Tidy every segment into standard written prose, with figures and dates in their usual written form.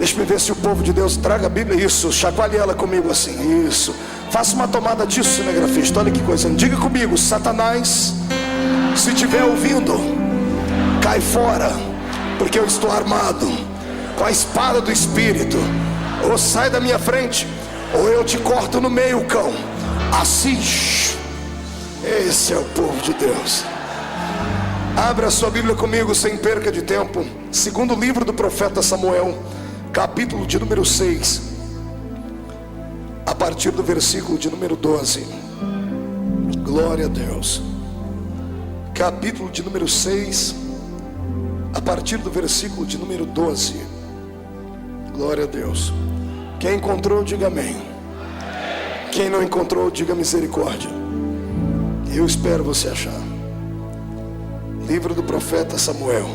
Deixa-me ver se o povo de Deus traga a Bíblia. Isso, chacoalhe ela comigo assim. Isso, faça uma tomada disso, cinegrafista. Olha que coisa, diga comigo: Satanás, se estiver ouvindo, cai fora, porque eu estou armado com a espada do Espírito. Ou sai da minha frente, ou eu te corto no meio, cão. Assim. Esse é o povo de Deus. Abra a sua Bíblia comigo sem perca de tempo. Segundo livro do profeta Samuel, capítulo de número 6, a partir do versículo de número 12. Glória a Deus. Capítulo de número 6, a partir do versículo de número 12. Glória a Deus. Quem encontrou, diga amém. Quem não encontrou, diga misericórdia. Eu espero você achar. Livro do profeta Samuel.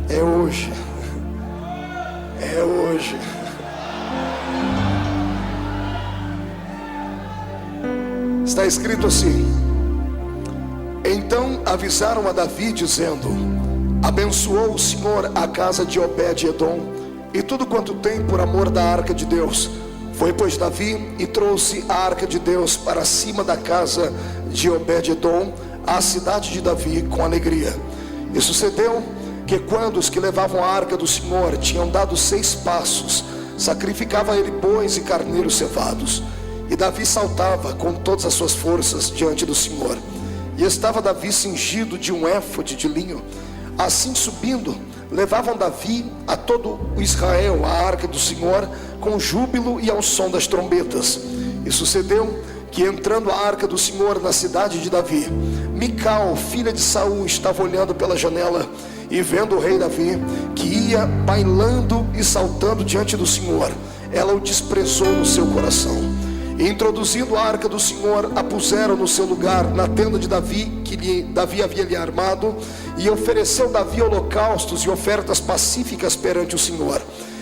É hoje. É hoje. Está escrito assim: então avisaram a Davi dizendo: abençoou o Senhor a casa de Obed-edom e tudo quanto tem por amor da arca de Deus. Foi pois Davi e trouxe a arca de Deus para cima da casa de Obed-edom, à cidade de Davi, com alegria. E sucedeu que quando os que levavam a arca do Senhor tinham dado 6 passos, sacrificava ele bois e carneiros cevados. E Davi saltava com todas as suas forças diante do Senhor. E estava Davi cingido de um éfode de linho. Assim subindo, levavam Davi a todo o Israel a arca do Senhor com júbilo e ao som das trombetas. E sucedeu que, entrando a arca do Senhor na cidade de Davi, Mical, filha de Saul, estava olhando pela janela, e vendo o rei Davi, que ia bailando e saltando diante do Senhor, ela o desprezou no seu coração. E introduzindo a arca do Senhor, a puseram no seu lugar na tenda de Davi, que Davi havia lhe armado. E ofereceu Davi holocaustos e ofertas pacíficas perante o Senhor.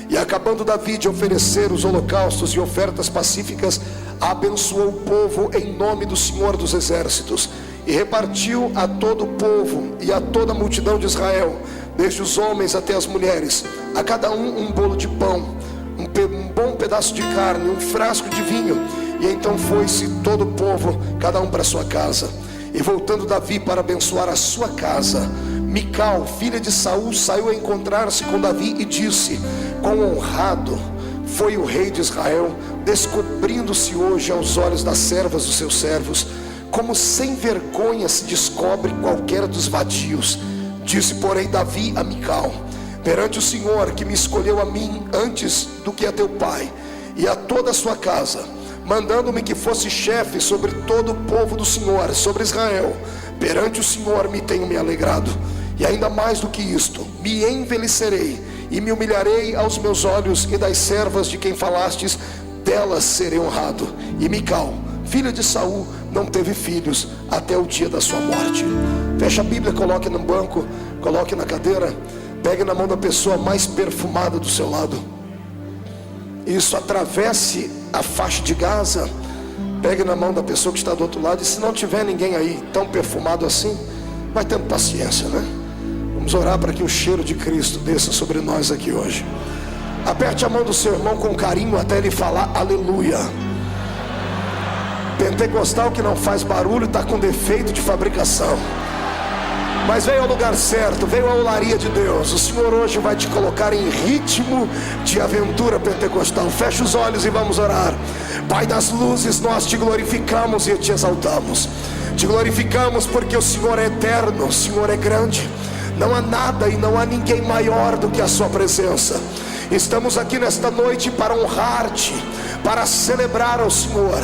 E acabando Davi de oferecer os holocaustos e ofertas pacíficas, abençoou o povo em nome do Senhor dos exércitos, e repartiu a todo o povo e a toda a multidão de Israel, desde os homens até as mulheres, a cada um bolo de pão, um bom pedaço de carne, um frasco de vinho. E então foi-se todo o povo, cada um para sua casa. E voltando Davi para abençoar a sua casa, Mical, filha de Saul, saiu a encontrar-se com Davi e disse: quão honrado foi o rei de Israel, descobrindo-se hoje aos olhos das servas dos seus servos, como sem vergonha se descobre qualquer dos vadios. Disse, porém, Davi a Mical: perante o Senhor, que me escolheu a mim antes do que a teu pai e a toda a sua casa, mandando-me que fosse chefe sobre todo o povo do Senhor, sobre Israel, perante o Senhor me tenho me alegrado. E ainda mais do que isto, me envelhecerei e me humilharei aos meus olhos, e das servas de quem falastes, delas serei honrado. E Mical, filha de Saul, não teve filhos até o dia da sua morte. Feche a Bíblia, coloque no banco, coloque na cadeira, pegue na mão da pessoa mais perfumada do seu lado. Isso, atravesse a faixa de Gaza, pegue na mão da pessoa que está do outro lado. E se não tiver ninguém aí tão perfumado assim, vai tendo paciência, né? Vamos orar para que o cheiro de Cristo desça sobre nós aqui hoje. Aperte a mão do seu irmão com carinho até ele falar aleluia. Pentecostal que não faz barulho está com defeito de fabricação, mas veio ao lugar certo, veio à olaria de Deus. O Senhor hoje vai te colocar em ritmo de aventura pentecostal. Feche os olhos e vamos orar. Pai das luzes, nós te glorificamos e te exaltamos. Te glorificamos porque o Senhor é eterno, o Senhor é grande. Não há nada e não há ninguém maior do que a sua presença. Estamos aqui nesta noite para honrar-te, para celebrar ao Senhor,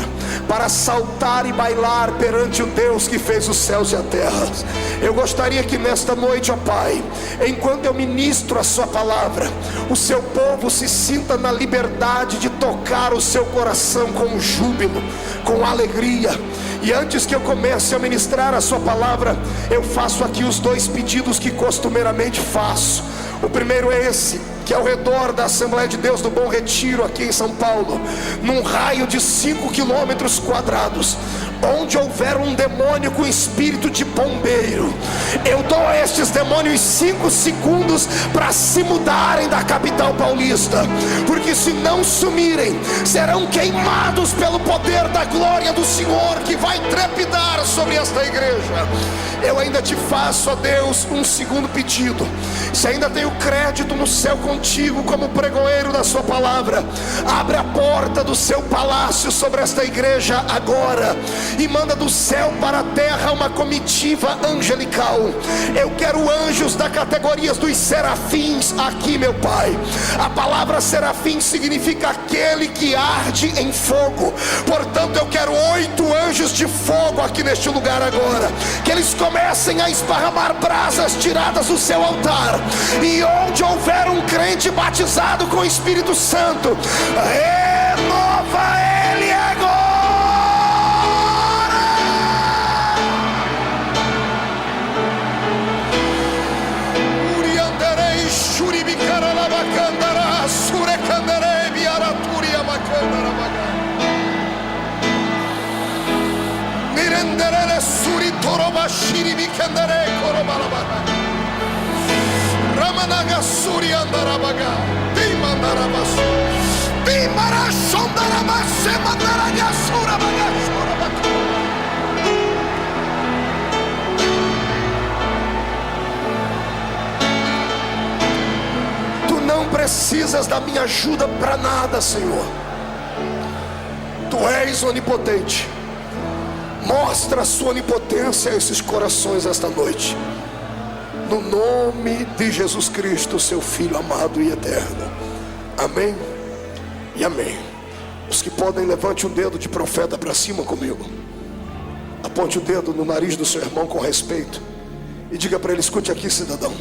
para saltar e bailar perante o Deus que fez os céus e a terra. Eu gostaria que nesta noite, ó Pai, enquanto eu ministro a sua palavra, o seu povo se sinta na liberdade de tocar o seu coração com júbilo, com alegria. E antes que eu comece a ministrar a sua palavra, eu faço aqui os 2 pedidos que costumeiramente faço. O primeiro é esse, que ao redor da Assembleia de Deus do Bom Retiro, aqui em São Paulo, num raio de 5 quilômetros quadrados, Onde houver um demônio com espírito de bombeiro, eu dou a estes demônios 5 segundos para se mudarem da capital paulista, porque se não sumirem, serão queimados pelo poder da glória do Senhor, que vai trepidar sobre esta igreja. Eu ainda te faço, ó Deus, um segundo pedido. Se ainda tenho crédito no céu contigo como pregoeiro da sua palavra, abre a porta do seu palácio sobre esta igreja agora, e manda do céu para a terra uma comitiva angelical. Eu quero anjos da categoria dos serafins aqui, meu Pai. A palavra serafim significa aquele que arde em fogo. Portanto, eu quero 8 anjos de fogo aqui neste lugar agora, que eles comecem a esparramar brasas tiradas do seu altar, e onde houver um crente batizado com o Espírito Santo, renova ele agora. Urianderei shuribikaralabakandara surekanderei biaraturia bakandara baga nirenderele suritoroba shiribikandere korobalabaga ramanaga suriandarabaga dimandarabasu dimarashondarabase mandaraga surabaga surabaga. Tu não precisas da minha ajuda para nada, Senhor. Tu és onipotente. Mostra a sua onipotência a esses corações esta noite, no nome de Jesus Cristo, seu Filho amado e eterno. Amém e amém. Os que podem, levante um dedo de profeta para cima comigo. Aponte o dedo no nariz do seu irmão com respeito e diga para ele: escute aqui, cidadão.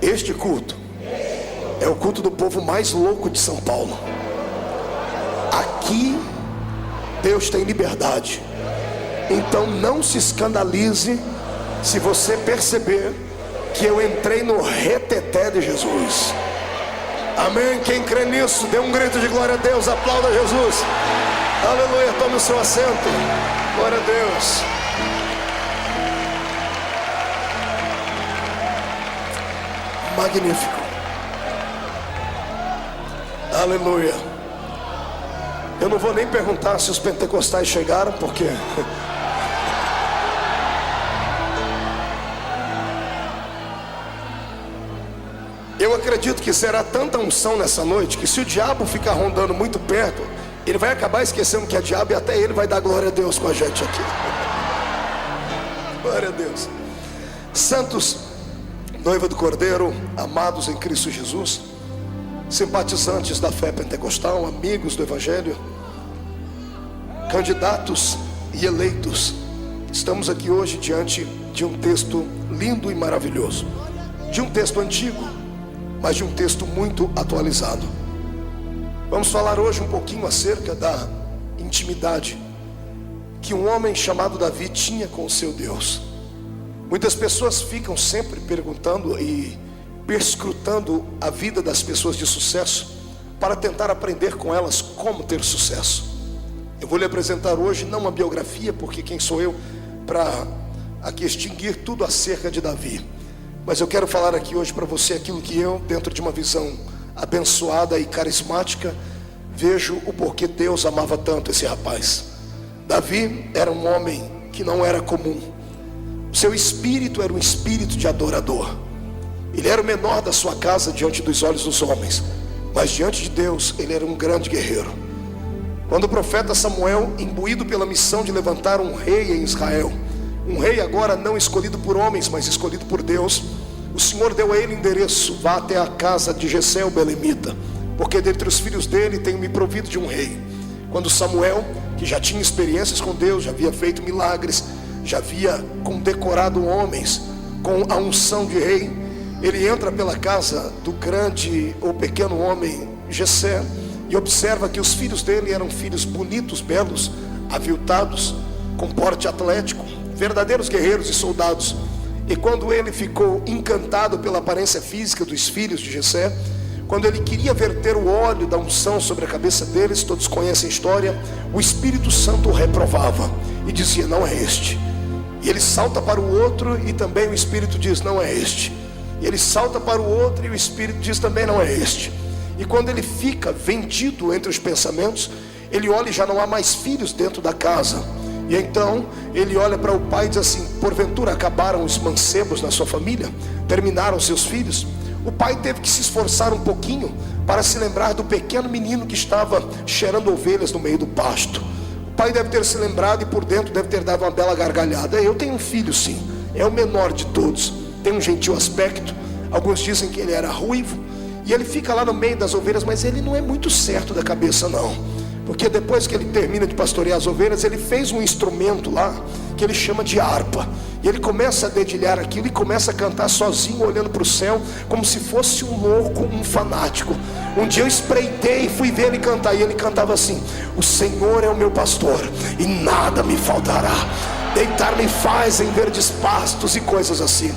Este culto é o culto do povo mais louco de São Paulo. Aqui Deus tem liberdade. Então não se escandalize se você perceber que eu entrei no reteté de Jesus. Amém? Quem crê nisso, dê um grito de glória a Deus, aplauda Jesus. Aleluia, tome o seu assento. Glória a Deus. Magnífico. Aleluia. Eu não vou nem perguntar se os pentecostais chegaram, porque eu acredito que será tanta unção nessa noite, que se o diabo ficar rondando muito perto, ele vai acabar esquecendo que é diabo, e até ele vai dar glória a Deus com a gente aqui. Glória a Deus. Santos, noiva do Cordeiro, amados em Cristo Jesus, simpatizantes da fé pentecostal, amigos do Evangelho, candidatos e eleitos, estamos aqui hoje diante de um texto lindo e maravilhoso, de um texto antigo, mas de um texto muito atualizado. Vamos falar hoje um pouquinho acerca da intimidade que um homem chamado Davi tinha com o seu Deus. Muitas pessoas ficam sempre perguntando e perscrutando a vida das pessoas de sucesso para tentar aprender com elas como ter sucesso. Eu vou lhe apresentar hoje não uma biografia, porque quem sou eu para aqui extinguir tudo acerca de Davi, mas eu quero falar aqui hoje para você aquilo que eu, dentro de uma visão abençoada e carismática, vejo o porquê Deus amava tanto esse rapaz. Davi era um homem que não era comum. O seu espírito era um espírito de adorador. Ele era o menor da sua casa diante dos olhos dos homens, mas diante de Deus ele era um grande guerreiro. Quando o profeta Samuel, imbuído pela missão de levantar um rei em Israel, um rei agora não escolhido por homens, mas escolhido por Deus, o Senhor deu a ele endereço: vá até a casa de Jessé o belemita, porque dentre os filhos dele tenho me provido de um rei. Quando Samuel, que já tinha experiências com Deus, já havia feito milagres, já havia condecorado homens com a unção de rei, ele entra pela casa do grande ou pequeno homem Jessé e observa que os filhos dele eram filhos bonitos, belos, aviltados, com porte atlético, verdadeiros guerreiros e soldados. E quando ele ficou encantado pela aparência física dos filhos de Jessé, quando ele queria verter o óleo da unção sobre a cabeça deles, todos conhecem a história, o Espírito Santo o reprovava e dizia: não é este. E ele salta para o outro e também o Espírito diz: não é este. E ele salta para o outro e o Espírito diz também: não é este. E quando ele fica vendido entre os pensamentos, ele olha e já não há mais filhos dentro da casa. E então ele olha para o pai e diz assim: porventura acabaram os mancebos na sua família? Terminaram seus filhos? O pai teve que se esforçar um pouquinho para se lembrar do pequeno menino que estava cheirando ovelhas no meio do pasto. O pai deve ter se lembrado e por dentro deve ter dado uma bela gargalhada. Eu tenho um filho, sim, é o menor de todos, tem um gentil aspecto. Alguns dizem que ele era ruivo, e ele fica lá no meio das ovelhas, mas ele não é muito certo da cabeça não, porque depois que ele termina de pastorear as ovelhas, ele fez um instrumento lá que ele chama de harpa, e ele começa a dedilhar aquilo e começa a cantar sozinho, olhando para o céu, como se fosse um louco, um fanático. Um dia eu espreitei e fui ver ele cantar, e ele cantava assim: o Senhor é o meu pastor e nada me faltará, deitar-me faz em verdes pastos e coisas assim.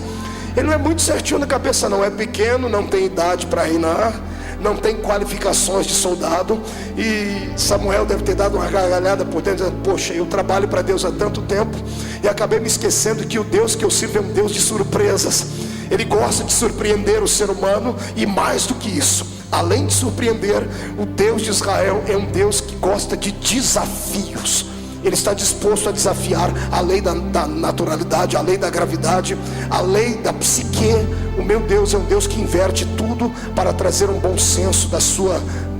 Ele não é muito certinho na cabeça não, é pequeno, não tem idade para reinar, não tem qualificações de soldado. E Samuel deve ter dado uma gargalhada por dentro, dizendo: poxa, eu trabalho para Deus há tanto tempo e acabei me esquecendo que o Deus que eu sirvo é um Deus de surpresas. Ele gosta de surpreender o ser humano, e mais do que isso, além de surpreender, o Deus de Israel é um Deus que gosta de desafios. Ele está disposto a desafiar a lei da naturalidade, a lei da gravidade, a lei da psique. O meu Deus é um Deus que inverte tudo para trazer um bom senso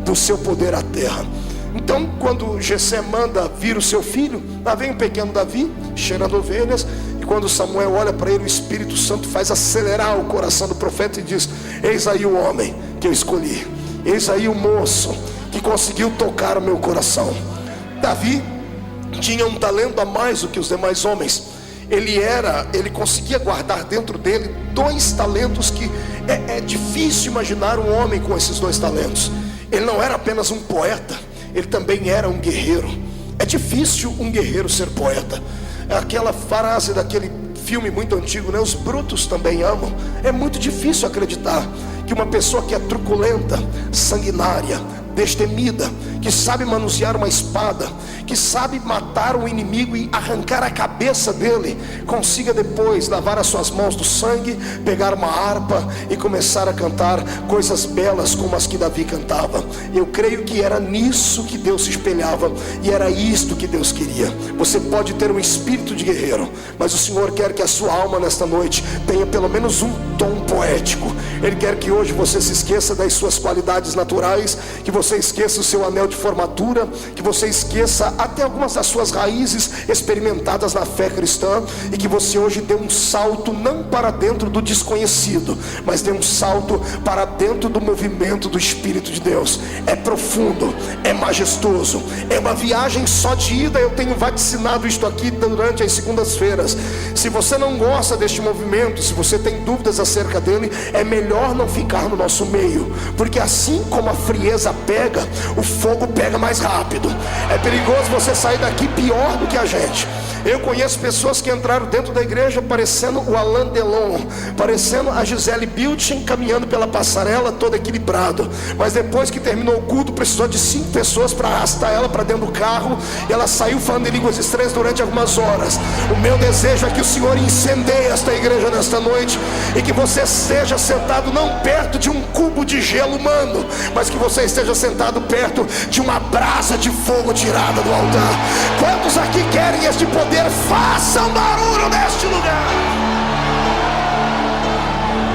do seu poder à terra. Então, quando Jessé manda vir o seu filho, lá vem o pequeno Davi, cheirando ovelhas. E quando Samuel olha para ele, o Espírito Santo faz acelerar o coração do profeta e diz: eis aí o homem que eu escolhi, eis aí o moço que conseguiu tocar o meu coração. Davi tinha um talento a mais do que os demais homens. Ele conseguia guardar dentro dele 2 talentos que é difícil imaginar um homem com esses 2 talentos. Ele não era apenas um poeta, ele também era um guerreiro. É difícil um guerreiro ser poeta. É aquela frase daquele filme muito antigo, né? Os brutos também amam. É muito difícil acreditar que uma pessoa que é truculenta, sanguinária, destemida, que sabe manusear uma espada, que sabe matar um inimigo e arrancar a cabeça dele, consiga depois lavar as suas mãos do sangue, pegar uma harpa e começar a cantar coisas belas como as que Davi cantava. Eu creio que era nisso que Deus se espelhava, e era isto que Deus queria. Você pode ter um espírito de guerreiro, mas o Senhor quer que a sua alma nesta noite tenha pelo menos um tom poético. Ele quer que hoje você se esqueça das suas qualidades naturais, que você esqueça o seu anel de formatura, que você esqueça até algumas das suas raízes experimentadas na fé cristã, e que você hoje dê um salto não para dentro do desconhecido, mas dê um salto para dentro do movimento do Espírito de Deus. É profundo, é majestoso, é uma viagem só de ida. Eu tenho vaticinado isto aqui durante as segundas-feiras. Se você não gosta deste movimento, se você tem dúvidas acerca dele, é melhor não ficar no nosso meio, porque assim como a frieza pega, o fogo pega mais rápido. É perigoso você sair daqui pior do que a gente. Eu conheço pessoas que entraram dentro da igreja parecendo o Alain Delon, parecendo a Gisele Bündchen, caminhando pela passarela todo equilibrado, mas depois que terminou o culto precisou de 5 pessoas para arrastar ela para dentro do carro, e ela saiu falando em línguas estranhas durante algumas horas. O meu desejo é que o Senhor incendeie esta igreja nesta noite, e que você esteja sentado não perto de um cubo de gelo humano, mas que você esteja sentado perto de uma brasa de fogo tirada do altar. Quantos aqui querem este poder? Façam barulho neste lugar.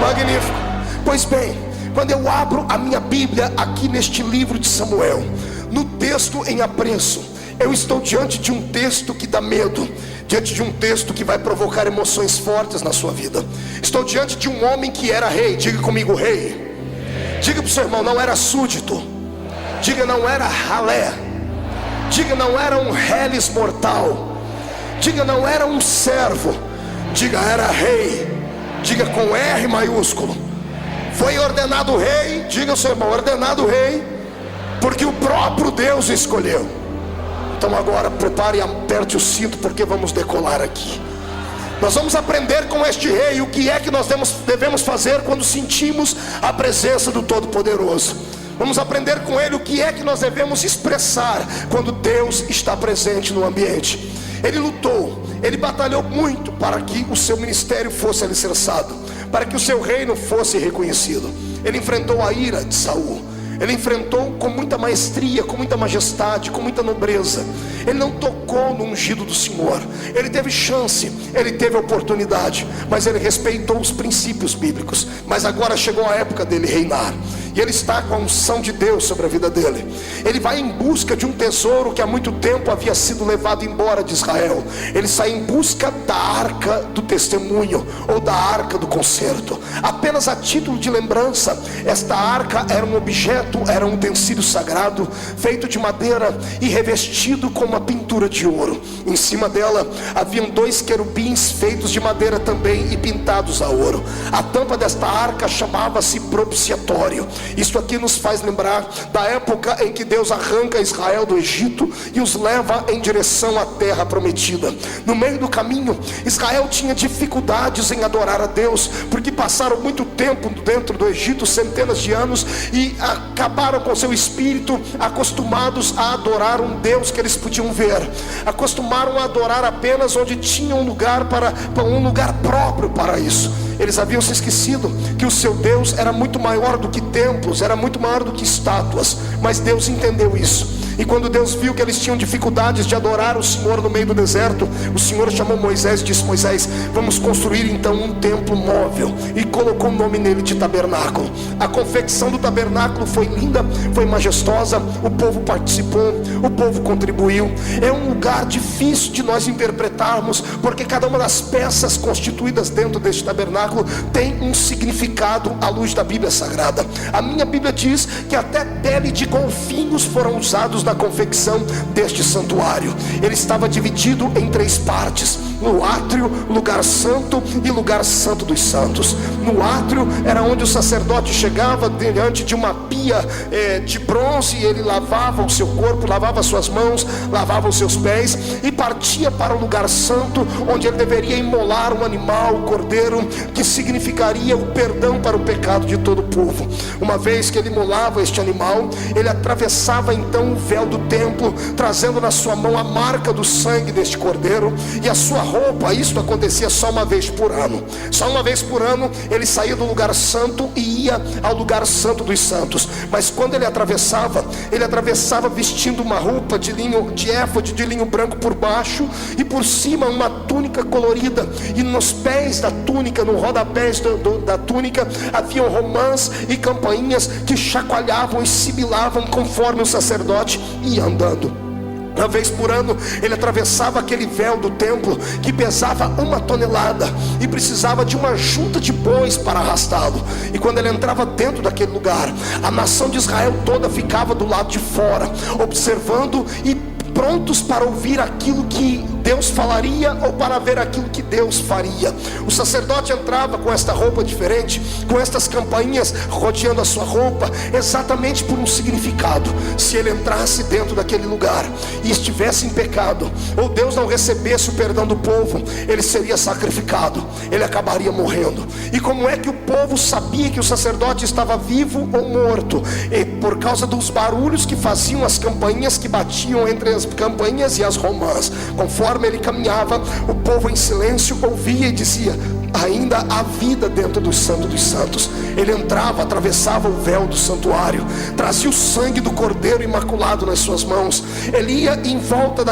Magnífico. Pois bem, quando eu abro a minha Bíblia aqui neste livro de Samuel, no texto em apreço, eu estou diante de um texto que dá medo, diante de um texto que vai provocar emoções fortes na sua vida. Estou diante de um homem que era rei. Diga comigo, rei. Diga para o seu irmão, não era súdito. Diga, não era ralé. Diga, não era um reles mortal. Diga, não era um servo. Diga, era rei. Diga com R maiúsculo. Foi ordenado rei. Diga ao seu irmão, ordenado rei, porque o próprio Deus escolheu. Então agora prepare e aperte o cinto, porque vamos decolar aqui. Nós vamos aprender com este rei o que é que nós devemos fazer quando sentimos a presença do Todo-Poderoso. Vamos aprender com ele o que é que nós devemos expressar quando Deus está presente no ambiente. Ele lutou, ele batalhou muito para que o seu ministério fosse alicerçado, para que o seu reino fosse reconhecido. Ele enfrentou a ira de Saul. Ele enfrentou com muita maestria, com muita majestade, com muita nobreza. Ele não tocou no ungido do Senhor. Ele teve chance, ele teve oportunidade, mas ele respeitou os princípios bíblicos. Mas agora chegou a época dele reinar, e ele está com a unção de Deus sobre a vida dele. Ele vai em busca de um tesouro que há muito tempo havia sido levado embora de Israel. Ele sai em busca da arca do testemunho, ou da arca do concerto. Apenas a título de lembrança, esta arca era um objeto, era um utensílio sagrado, feito de madeira e revestido com uma pintura de ouro. Em cima dela haviam 2 querubins feitos de madeira também e pintados a ouro. A tampa desta arca chamava-se propiciatório. Isso aqui nos faz lembrar da época em que Deus arranca Israel do Egito e os leva em direção à terra prometida. No meio do caminho, Israel tinha dificuldades em adorar a Deus, porque passaram muito tempo dentro do Egito, centenas de anos, e acabaram com seu espírito acostumados a adorar um Deus que eles podiam ver. Acostumaram a adorar apenas onde tinha um lugar próprio para isso. Eles haviam se esquecido que o seu Deus era muito maior do que templos, era muito maior do que estátuas. Mas Deus entendeu isso, e quando Deus viu que eles tinham dificuldades de adorar o Senhor no meio do deserto, o Senhor chamou Moisés e disse: Moisés, vamos construir então um templo móvel, e colocou o nome nele de tabernáculo. A confecção do tabernáculo foi linda, foi majestosa. O povo participou, o povo contribuiu. É um lugar difícil de nós interpretarmos, porque cada uma das peças constituídas dentro deste tabernáculo tem um significado à luz da Bíblia Sagrada. A minha Bíblia diz que até pele de golfinhos foram usados na confecção deste santuário. Ele estava dividido em 3 partes: no átrio, lugar santo e lugar santo dos santos. No átrio era onde o sacerdote chegava diante de uma pia de bronze, e ele lavava o seu corpo, lavava suas mãos, lavava os seus pés, e partia para o lugar santo, onde ele deveria imolar um animal, o cordeiro, que significaria o perdão para o pecado de todo o povo. Uma vez que ele imolava este animal, ele atravessava então o véu do templo, trazendo na sua mão a marca do sangue deste cordeiro, e a sua roupa. Isso acontecia só uma vez por ano. Só uma vez por ano ele saía do lugar santo e ia ao lugar santo dos santos. Mas quando ele atravessava vestindo uma roupa de linho, de éfode de linho branco por baixo, e por cima uma túnica colorida. E nos pés da túnica, no rodapés da túnica, haviam romãs e campainhas que chacoalhavam e sibilavam conforme o sacerdote ia andando. Uma vez por ano ele atravessava aquele véu do templo, que pesava 1 tonelada, e precisava de uma junta de bois para arrastá-lo. E quando ele entrava dentro daquele lugar, a nação de Israel toda ficava do lado de fora, observando e prontos para ouvir aquilo que Deus falaria, ou para ver aquilo que Deus faria. O sacerdote entrava com esta roupa diferente, com estas campainhas rodeando a sua roupa, exatamente por um significado. Se ele entrasse dentro daquele lugar e estivesse em pecado, ou Deus não recebesse o perdão do povo, ele seria sacrificado, ele acabaria morrendo. E como é que o povo sabia que o sacerdote estava vivo ou morto? E por causa dos barulhos que faziam as campainhas, que batiam entre as campainhas e as romãs. Conforme ele caminhava, o povo em silêncio ouvia e dizia: ainda há vida dentro do Santo dos Santos. Ele entrava, atravessava o véu do santuário, trazia o sangue do cordeiro imaculado nas suas mãos. Ele ia em volta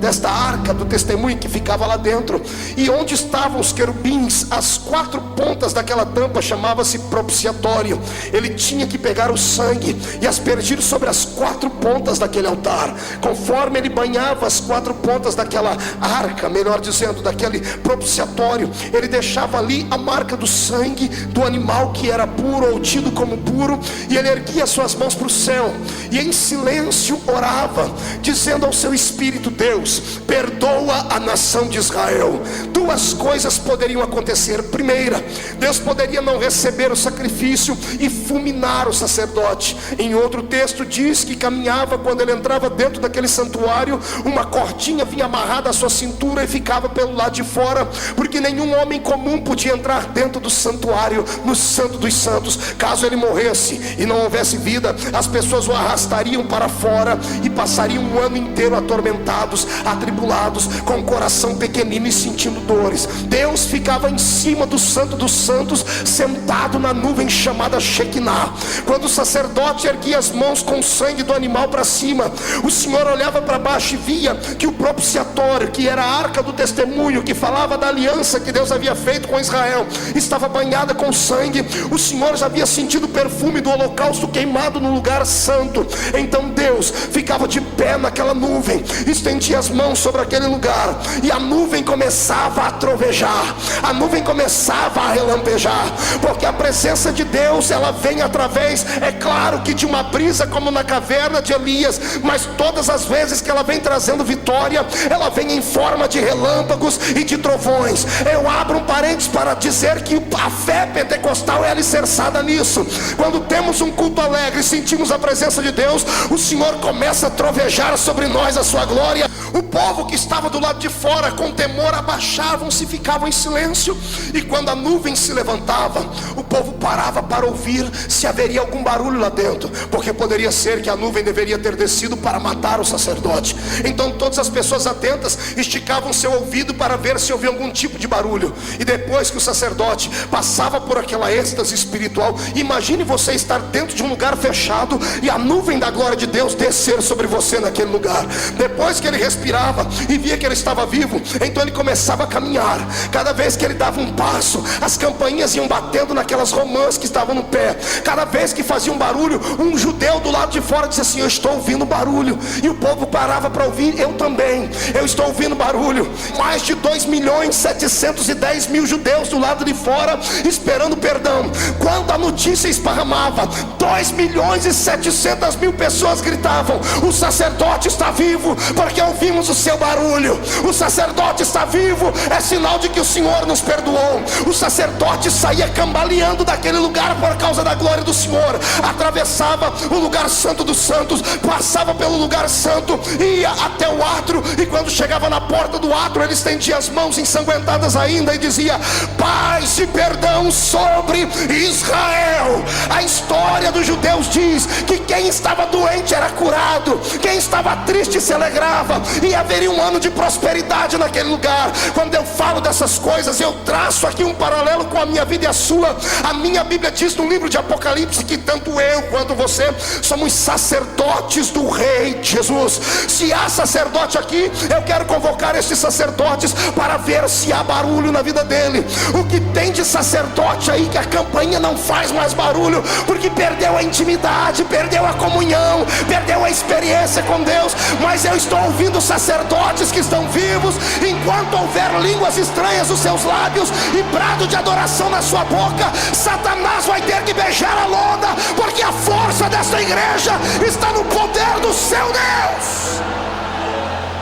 desta arca do testemunho que ficava lá dentro. E onde estavam os querubins, as 4 pontas daquela tampa chamava-se propiciatório. Ele tinha que pegar o sangue e aspergir sobre as 4 pontas daquele altar. Conforme ele banhava as 4 pontas daquela arca, melhor dizendo, daquele propiciatório, propiciatório, ele deixava ali a marca do sangue do animal que era puro ou tido como puro, e ele erguia suas mãos para o céu e em silêncio orava, dizendo ao seu espírito: Deus, perdoa a nação de Israel. Duas coisas poderiam acontecer. Primeira, Deus poderia não receber o sacrifício e fulminar o sacerdote. Em outro texto diz que caminhava, quando ele entrava dentro daquele santuário, uma cordinha vinha amarrada à sua cintura e ficava pelo lado de fora, porque nenhum homem comum podia entrar dentro do santuário, no Santo dos Santos. Caso ele morresse e não houvesse vida, as pessoas o arrastariam para fora e passariam um ano inteiro atormentados, atribulados, com o coração pequenino e sentindo dores. Deus ficava em cima do Santo dos Santos, sentado na nuvem chamada Shekinah. Quando o sacerdote erguia as mãos com o sangue do animal para cima, o Senhor olhava para baixo e via que o propiciatório, que era a arca do testemunho, que falava da aliança que Deus havia feito com Israel, estava banhada com sangue. O Senhor já havia sentido o perfume do holocausto queimado no lugar santo. Então Deus ficava de pé naquela nuvem, estendia as mãos sobre aquele lugar, e a nuvem começava a trovejar, a nuvem começava a relampejar, porque a presença de Deus, ela vem através, é claro que de uma brisa, como na caverna de Elias, mas todas as vezes que ela vem trazendo vitória, ela vem em forma de relâmpagos e de trovões. Eu abro um parênteses para dizer que a fé pentecostal é alicerçada nisso. Quando temos um culto alegre e sentimos a presença de Deus, o Senhor começa a trovejar sobre nós a sua glória. O povo que estava do lado de fora, com temor, abaixavam-se e ficavam em silêncio, e quando a nuvem se levantava, o povo parava para ouvir se haveria algum barulho lá dentro, porque poderia ser que a nuvem deveria ter descido para matar o sacerdote. Então todas as pessoas atentas esticavam seu ouvido para ver se havia algum tipo de barulho. E depois que o sacerdote passava por aquela êxtase espiritual, imagine você estar dentro de um lugar fechado e a nuvem da glória de Deus descer sobre você naquele lugar. Depois que ele respirava e via que ele estava vivo, então ele começava a caminhar. Cada vez que ele dava um passo, as campainhas iam batendo naquelas romãs que estavam no pé. Cada vez que fazia um barulho, um judeu do lado de fora dizia assim: eu estou ouvindo barulho. E o povo parava para ouvir. Eu também, eu estou ouvindo barulho. Mais de 2.710.000 judeus do lado de fora esperando perdão. Quando a notícia esparramava, 2.700.000 pessoas gritavam: o sacerdote está vivo, porque ouvimos o seu barulho. O sacerdote está vivo, é sinal de que o Senhor nos perdoou. O sacerdote saía cambaleando daquele lugar por causa da glória do Senhor, atravessava o lugar santo dos santos, passava pelo lugar santo, ia até o átrio, e quando chegava na porta do átrio, ele estendia as mãos ensanguentadas ainda e dizia: paz e perdão sobre Israel. A história dos judeus diz que quem estava doente era curado, quem estava triste se alegrava, e haveria um ano de prosperidade naquele lugar. Quando eu falo dessas coisas, eu traço aqui um paralelo com a minha vida e a sua. A minha Bíblia diz no livro de Apocalipse que tanto eu quanto você somos sacerdotes do Rei Jesus. Se há sacerdote aqui, eu quero convocar esses sacerdotes para ver se há barulho na vida dele. O que tem de sacerdote aí que a campainha não faz mais barulho, porque perdeu a intimidade, perdeu a comunhão, perdeu a experiência com Deus. Mas eu estou ouvindo sacerdotes que estão vivos. Enquanto houver línguas estranhas nos seus lábios e brado de adoração na sua boca, Satanás vai ter que beijar a lona, porque a força desta igreja está no poder do seu Deus.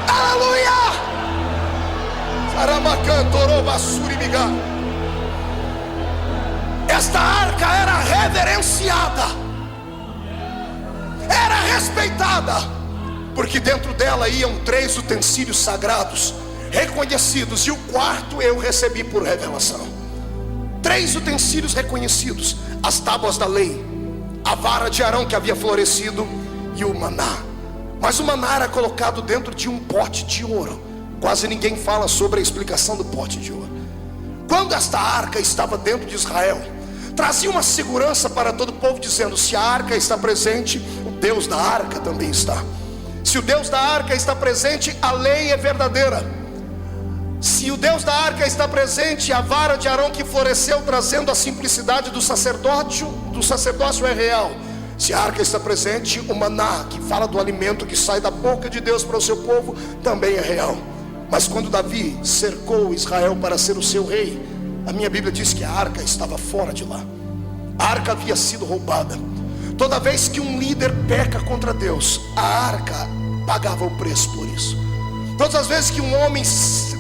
Aleluia. Esta arca era reverenciada, era respeitada, porque dentro dela iam 3 utensílios sagrados reconhecidos, e o quarto eu recebi por revelação. 3 utensílios reconhecidos: as tábuas da lei, a vara de Arão que havia florescido e o maná. Mas o maná era colocado dentro de um pote de ouro. Quase ninguém fala sobre a explicação do pote de ouro. Quando esta arca estava dentro de Israel, trazia uma segurança para todo o povo, dizendo: se a arca está presente, o Deus da arca também está. Se o Deus da arca está presente, a lei é verdadeira. Se o Deus da arca está presente, a vara de Arão que floresceu trazendo a simplicidade do sacerdócio é real. Se a arca está presente, o maná, que fala do alimento que sai da boca de Deus para o seu povo, também é real. Mas quando Davi cercou Israel para ser o seu rei, a minha Bíblia diz que a arca estava fora de lá. A arca havia sido roubada. Toda vez que um líder peca contra Deus, a arca pagava o preço por isso. Todas as vezes que um homem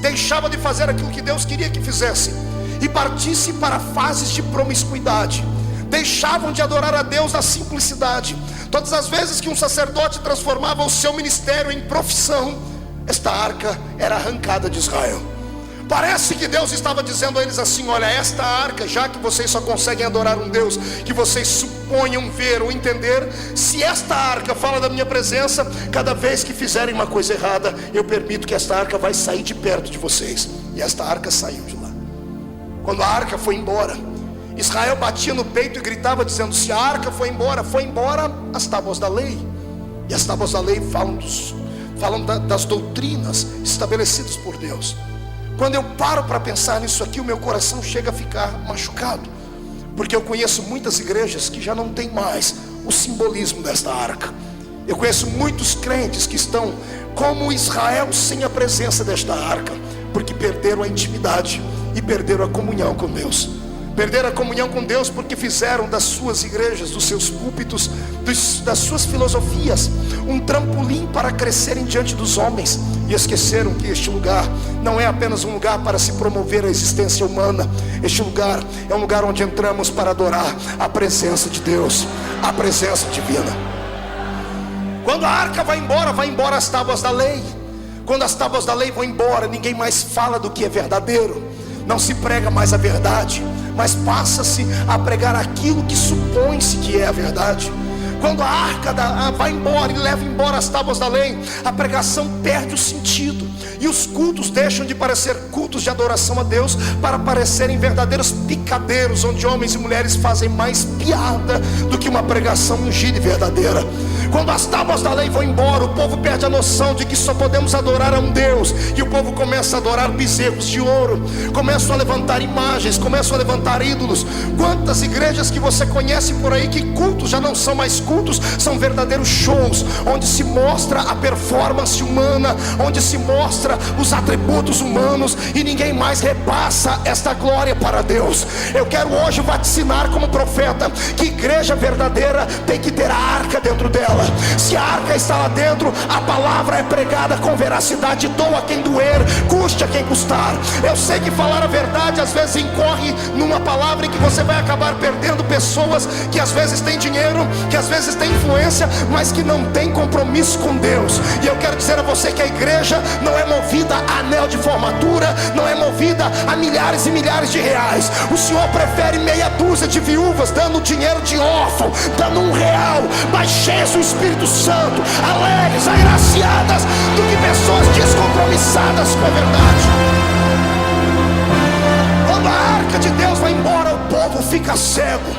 deixava de fazer aquilo que Deus queria que fizesse e partisse para fases de promiscuidade, deixavam de adorar a Deus na simplicidade. Todas as vezes que um sacerdote transformava o seu ministério em profissão, esta arca era arrancada de Israel. Parece que Deus estava dizendo a eles assim: olha, esta arca, já que vocês só conseguem adorar um Deus que vocês suponham ver ou entender, se esta arca fala da minha presença, cada vez que fizerem uma coisa errada, eu permito que esta arca vai sair de perto de vocês. E esta arca saiu de lá. Quando a arca foi embora, Israel batia no peito e gritava dizendo: se a arca foi embora as tábuas da lei. E as tábuas da lei falam das doutrinas estabelecidas por Deus. Quando eu paro para pensar nisso aqui, o meu coração chega a ficar machucado, porque eu conheço muitas igrejas que já não tem mais o simbolismo desta arca. Eu conheço muitos crentes que estão como Israel sem a presença desta arca, porque perderam a intimidade e perderam a comunhão com Deus. Perderam a comunhão com Deus porque fizeram das suas igrejas, dos seus púlpitos, das suas filosofias, um trampolim para crescerem diante dos homens. E esqueceram que este lugar não é apenas um lugar para se promover a existência humana. Este lugar é um lugar onde entramos para adorar a presença de Deus, a presença divina. Quando a arca vai embora as tábuas da lei. Quando as tábuas da lei vão embora, ninguém mais fala do que é verdadeiro. Não se prega mais a verdade, mas passa-se a pregar aquilo que supõe-se que é a verdade. Quando a arca vai embora e leva embora as tábuas da lei, a pregação perde o sentido, e os cultos deixam de parecer cultos de adoração a Deus para parecerem verdadeiros picadeiros, onde homens e mulheres fazem mais piada do que uma pregação ungida e verdadeira. Quando as tábuas da lei vão embora, o povo perde a noção de que só podemos adorar a um Deus, e o povo começa a adorar bezerros de ouro, começam a levantar imagens, começam a levantar ídolos. Quantas igrejas que você conhece por aí que cultos já não são mais cultos, são verdadeiros shows, onde se mostra a performance humana, onde se mostra os atributos humanos, e ninguém mais repassa esta glória para Deus. Eu quero hoje vaticinar como profeta que igreja verdadeira tem que ter a arca dentro dela. Se a arca está lá dentro, a palavra é pregada com veracidade, doa quem doer, custe a quem custar. Eu sei que falar a verdade às vezes incorre numa palavra em que você vai acabar perdendo pessoas que às vezes têm dinheiro, que às vezes têm influência, mas que não têm compromisso com Deus. E eu quero dizer a você que a igreja não é movida a anel de formatura, não é movida a milhares e milhares de reais. O Senhor prefere meia dúzia de viúvas dando dinheiro de órfão, dando R$1, mas cheias do Espírito Santo, alegres, agraciadas, do que pessoas descompromissadas com a verdade. Quando a arca de Deus vai embora, o povo fica cego,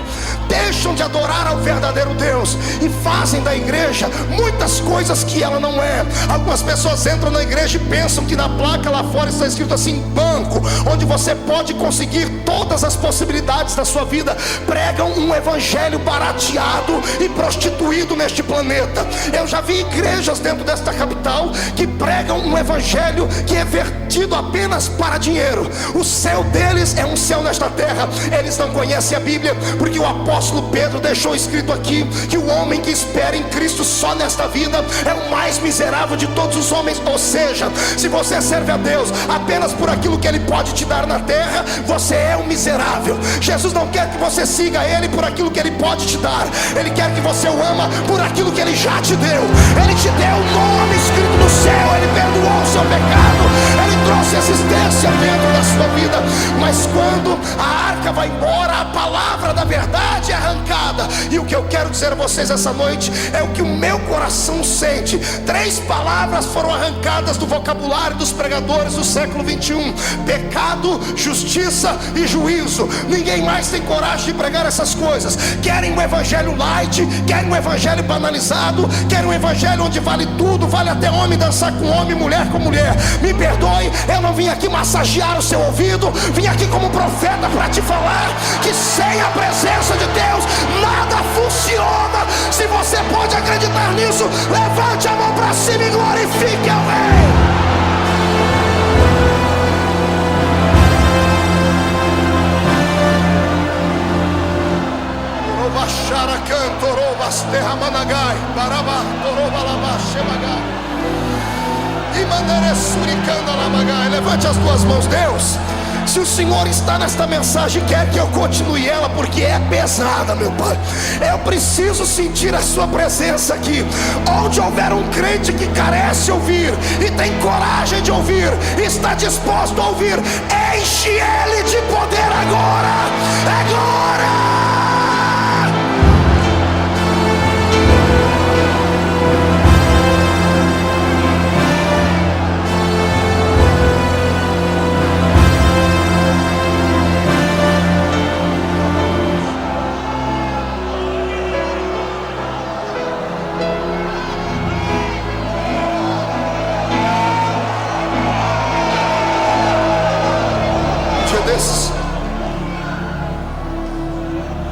deixam de adorar ao verdadeiro Deus e fazem da igreja muitas coisas que ela não é. Algumas pessoas entram na igreja e pensam que na placa lá fora está escrito assim: banco, onde você pode conseguir todas as possibilidades da sua vida. Pregam um evangelho barateado e prostituído neste planeta. Eu já vi igrejas dentro desta capital que pregam um evangelho que é vertido apenas para dinheiro. O céu deles é um céu nesta terra. Eles não conhecem a Bíblia, porque o apóstolo Pedro deixou escrito aqui que o homem que espera em Cristo só nesta vida é o mais miserável de todos os homens. Ou seja, se você serve a Deus apenas por aquilo que Ele pode te dar na terra, você é um miserável. Jesus não quer que você siga Ele por aquilo que Ele pode te dar. Ele quer que você o ama por aquilo que Ele já te deu. Ele te deu um nome escrito no céu, Ele perdoou o seu pecado, Ele trouxe existência dentro da sua vida. Mas quando a arca vai embora, a palavra da verdade é arrancada. E o que eu quero dizer a vocês essa noite é o que o meu coração sente. 3 palavras foram arrancadas do vocabulário dos pregadores do século 21: pecado, justiça e juízo. Ninguém mais tem coragem de pregar essas coisas. Querem um evangelho light, querem um evangelho banalizado, querem um evangelho onde vale tudo, vale até homem dançar com homem, mulher com mulher. Me perdoe, eu não vim aqui massagear o seu ouvido, vim aqui como profeta para te falar que sem a presença de Deus nada funciona. Se você pode acreditar nisso, levante a mão para cima e glorifique ao Rei. Levante as tuas mãos, Deus. Se o Senhor está nesta mensagem, quer que eu continue ela, porque é pesada, meu Pai. Eu preciso sentir a sua presença aqui. Onde houver um crente que carece ouvir e tem coragem de ouvir, está disposto a ouvir, enche ele de poder agora. Agora!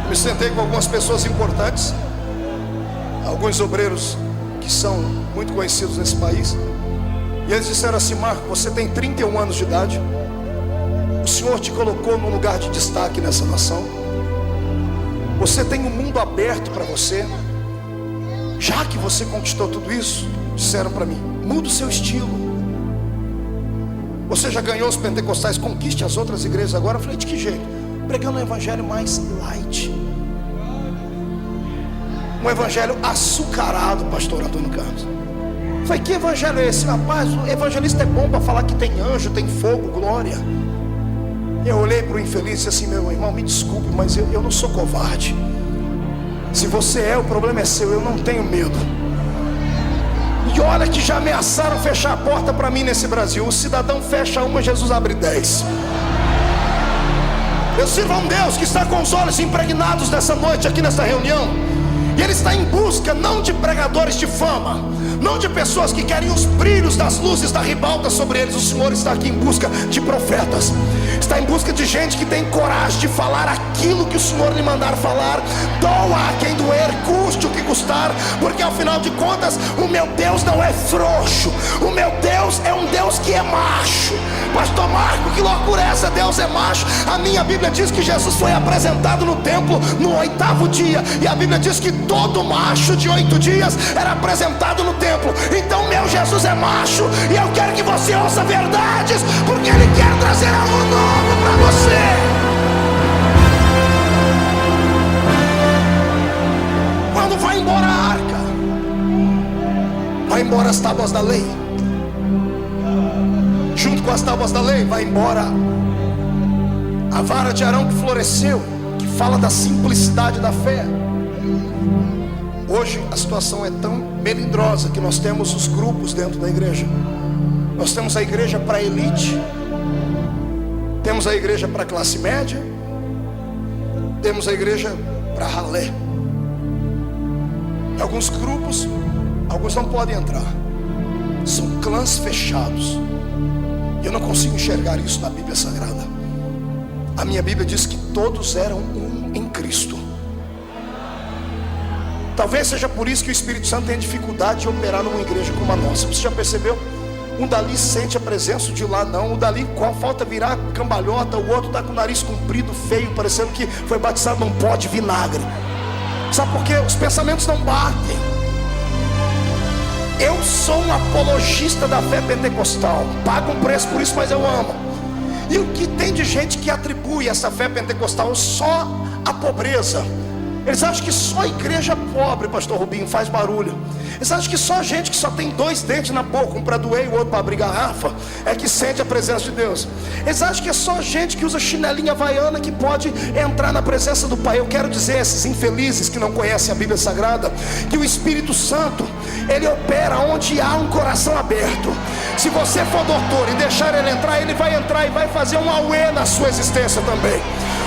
Me sentei com algumas pessoas importantes, alguns obreiros que são muito conhecidos nesse país, e eles disseram assim: Marco, você tem 31 anos de idade, o Senhor te colocou num lugar de destaque nessa nação, você tem um mundo aberto para você. Já que você conquistou tudo isso, disseram para mim, muda o seu estilo. Você já ganhou os pentecostais, conquiste as outras igrejas agora. Eu falei, de que jeito? Pregando um evangelho mais light, um evangelho açucarado, pastor Antônio Carlos. Eu falei, que evangelho é esse? Rapaz, o evangelista é bom para falar que tem anjo, tem fogo, glória. Eu olhei para o infeliz e disse assim: meu irmão, me desculpe, mas eu não sou covarde. Se você é, o problema é seu, eu não tenho medo. E olha que já ameaçaram fechar a porta para mim nesse Brasil. O cidadão fecha uma, Jesus abre 10. Eu sirvo a um Deus que está com os olhos impregnados nessa noite aqui nessa reunião. E Ele está em busca não de pregadores de fama, não de pessoas que querem os brilhos das luzes da ribalta sobre eles. O Senhor está aqui em busca de profetas, está em busca de gente que tem coragem de falar aquilo que o Senhor lhe mandar falar. Doa a quem doer, custe o que custar, porque ao final de contas o meu Deus não é frouxo. O meu Deus é um Deus que é macho. Pastor Marco, que loucura é essa? Deus é macho? A minha Bíblia diz que Jesus foi apresentado no templo no 8º dia, e a Bíblia diz que todo macho de 8 dias era apresentado no templo. Então meu Jesus é macho, e eu quero que você ouça verdades, porque Ele quer trazer algo novo para você. Quando vai embora a arca, vai embora as tábuas da lei. Junto com as tábuas da lei, vai embora a vara de Arão que floresceu, que fala da simplicidade da fé. Hoje a situação é tão melindrosa que nós temos os grupos dentro da igreja. Nós temos a igreja para elite, temos a igreja para classe média, temos a igreja para ralé. Em alguns grupos, alguns não podem entrar, são clãs fechados. E eu não consigo enxergar isso na Bíblia Sagrada. A minha Bíblia diz que todos eram um em Cristo. Talvez seja por isso que o Espírito Santo tem dificuldade de operar numa igreja como a nossa. Você já percebeu? Um dali sente a presença, de lá não. O dali falta virar cambalhota, o outro está com o nariz comprido, feio, parecendo que foi batizado num pó de vinagre. Sabe por quê? Os pensamentos não batem. Eu sou um apologista da fé pentecostal, pago um preço por isso, mas eu amo. E o que tem de gente que atribui essa fé pentecostal só à pobreza? Eles acham que só igreja pobre, pastor Rubinho, faz barulho. Eles acham que só gente que só tem 2 dentes na boca, um para doer e o outro para abrir garrafa, é que sente a presença de Deus. Eles acham que é só gente que usa chinelinha havaiana que pode entrar na presença do Pai. Eu quero dizer a esses infelizes que não conhecem a Bíblia Sagrada, que o Espírito Santo, Ele opera onde há um coração aberto. Se você for doutor e deixar Ele vai entrar e vai fazer um auê na sua existência também.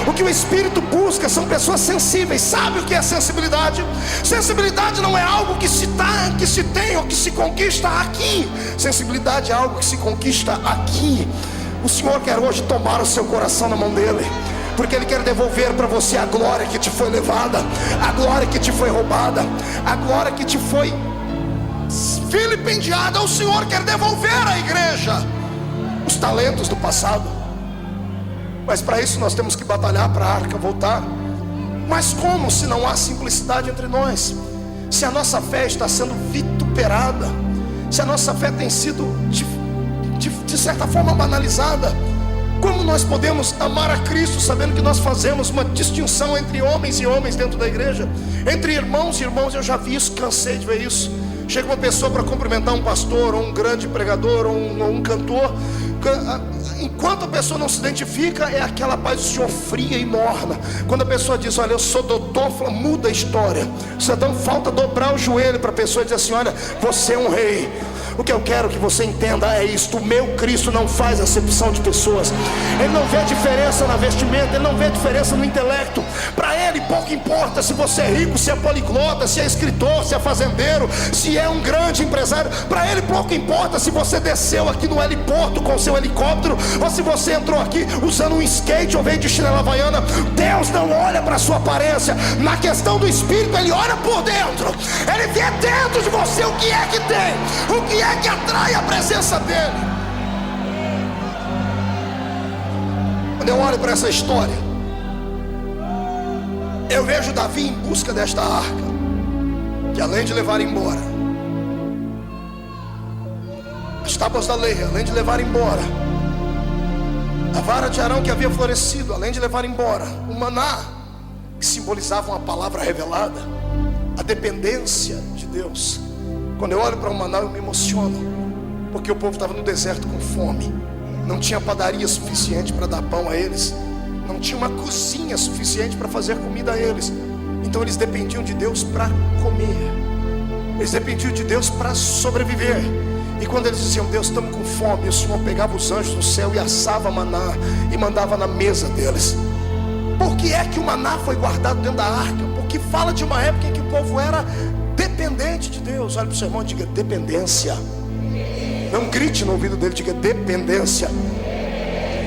O que o Espírito busca são pessoas sensíveis. Sabe o que é sensibilidade? Sensibilidade não é algo que se tem ou que se conquista aqui. Sensibilidade é algo que se conquista aqui. O Senhor quer hoje tomar o seu coração na mão dele, porque Ele quer devolver para você a glória que te foi levada, a glória que te foi roubada, a glória que te foi vilipendiada. O Senhor quer devolver à igreja os talentos do passado. Mas para isso nós temos que batalhar para a arca voltar. Mas como se não há simplicidade entre nós? Se a nossa fé está sendo vituperada, se a nossa fé tem sido de certa forma banalizada, como nós podemos amar a Cristo sabendo que nós fazemos uma distinção entre homens e homens dentro da igreja, entre irmãos e irmãos? Eu já vi isso, cansei de ver isso. Chega uma pessoa para cumprimentar um pastor, ou um grande pregador, ou um cantor, enquanto a pessoa não se identifica, é aquela paz do Senhor fria e morna. Quando a pessoa diz: olha, eu sou doutor, fala, muda a história. Só então falta dobrar o joelho para a pessoa e dizer assim: olha, você é um rei. O que eu quero que você entenda é isto: o meu Cristo não faz acepção de pessoas. Ele não vê diferença na vestimenta, ele não vê diferença no intelecto. Para ele pouco importa se você é rico, se é poliglota, se é escritor, se é fazendeiro, se é um grande empresário. Para ele pouco importa se você desceu aqui no heliporto com seu helicóptero, ou se você entrou aqui usando um skate ou veio de chinela havaiana. Deus não olha para a sua aparência. Na questão do espírito, ele olha por dentro. Ele vê dentro de você o que é que tem, o que é que atrai a presença dele. Quando eu olho para essa história, eu vejo Davi em busca desta arca, que além de levar embora as tábuas da lei, além de levar embora a vara de Arão que havia florescido, além de levar embora o maná, que simbolizava uma palavra revelada, a dependência de Deus. Quando eu olho para o maná, eu me emociono, porque o povo estava no deserto com fome, não tinha padaria suficiente para dar pão a eles, não tinha uma cozinha suficiente para fazer comida a eles. Então eles dependiam de Deus para comer, eles dependiam de Deus para sobreviver. E quando eles diziam: Deus, estamos com fome, o Senhor pegava os anjos do céu e assava maná e mandava na mesa deles. Por que é que o maná foi guardado dentro da arca? Porque fala de uma época em que o povo era dependente de Deus. Olha para o seu irmão e diga: dependência. Não grite no ouvido dele, diga: dependência.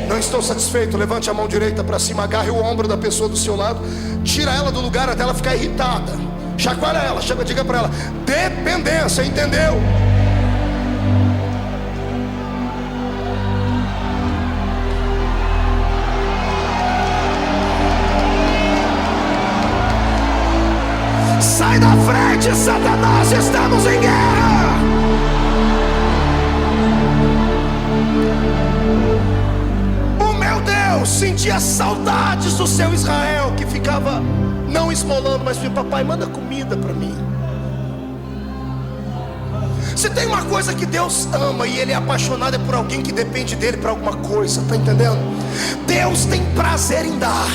Não estou satisfeito, levante a mão direita para cima, agarre o ombro da pessoa do seu lado, tira ela do lugar até ela ficar irritada, chacoalha ela, diga para ela: dependência, entendeu? Sai da frente, Satanás, estamos em guerra. O meu Deus sentia saudades do seu Israel, que ficava não esmolando, mas dizia: papai, manda comida para mim. Se tem uma coisa que Deus ama e Ele é apaixonado, é por alguém que depende dele para alguma coisa, tá entendendo? Deus tem prazer em dar.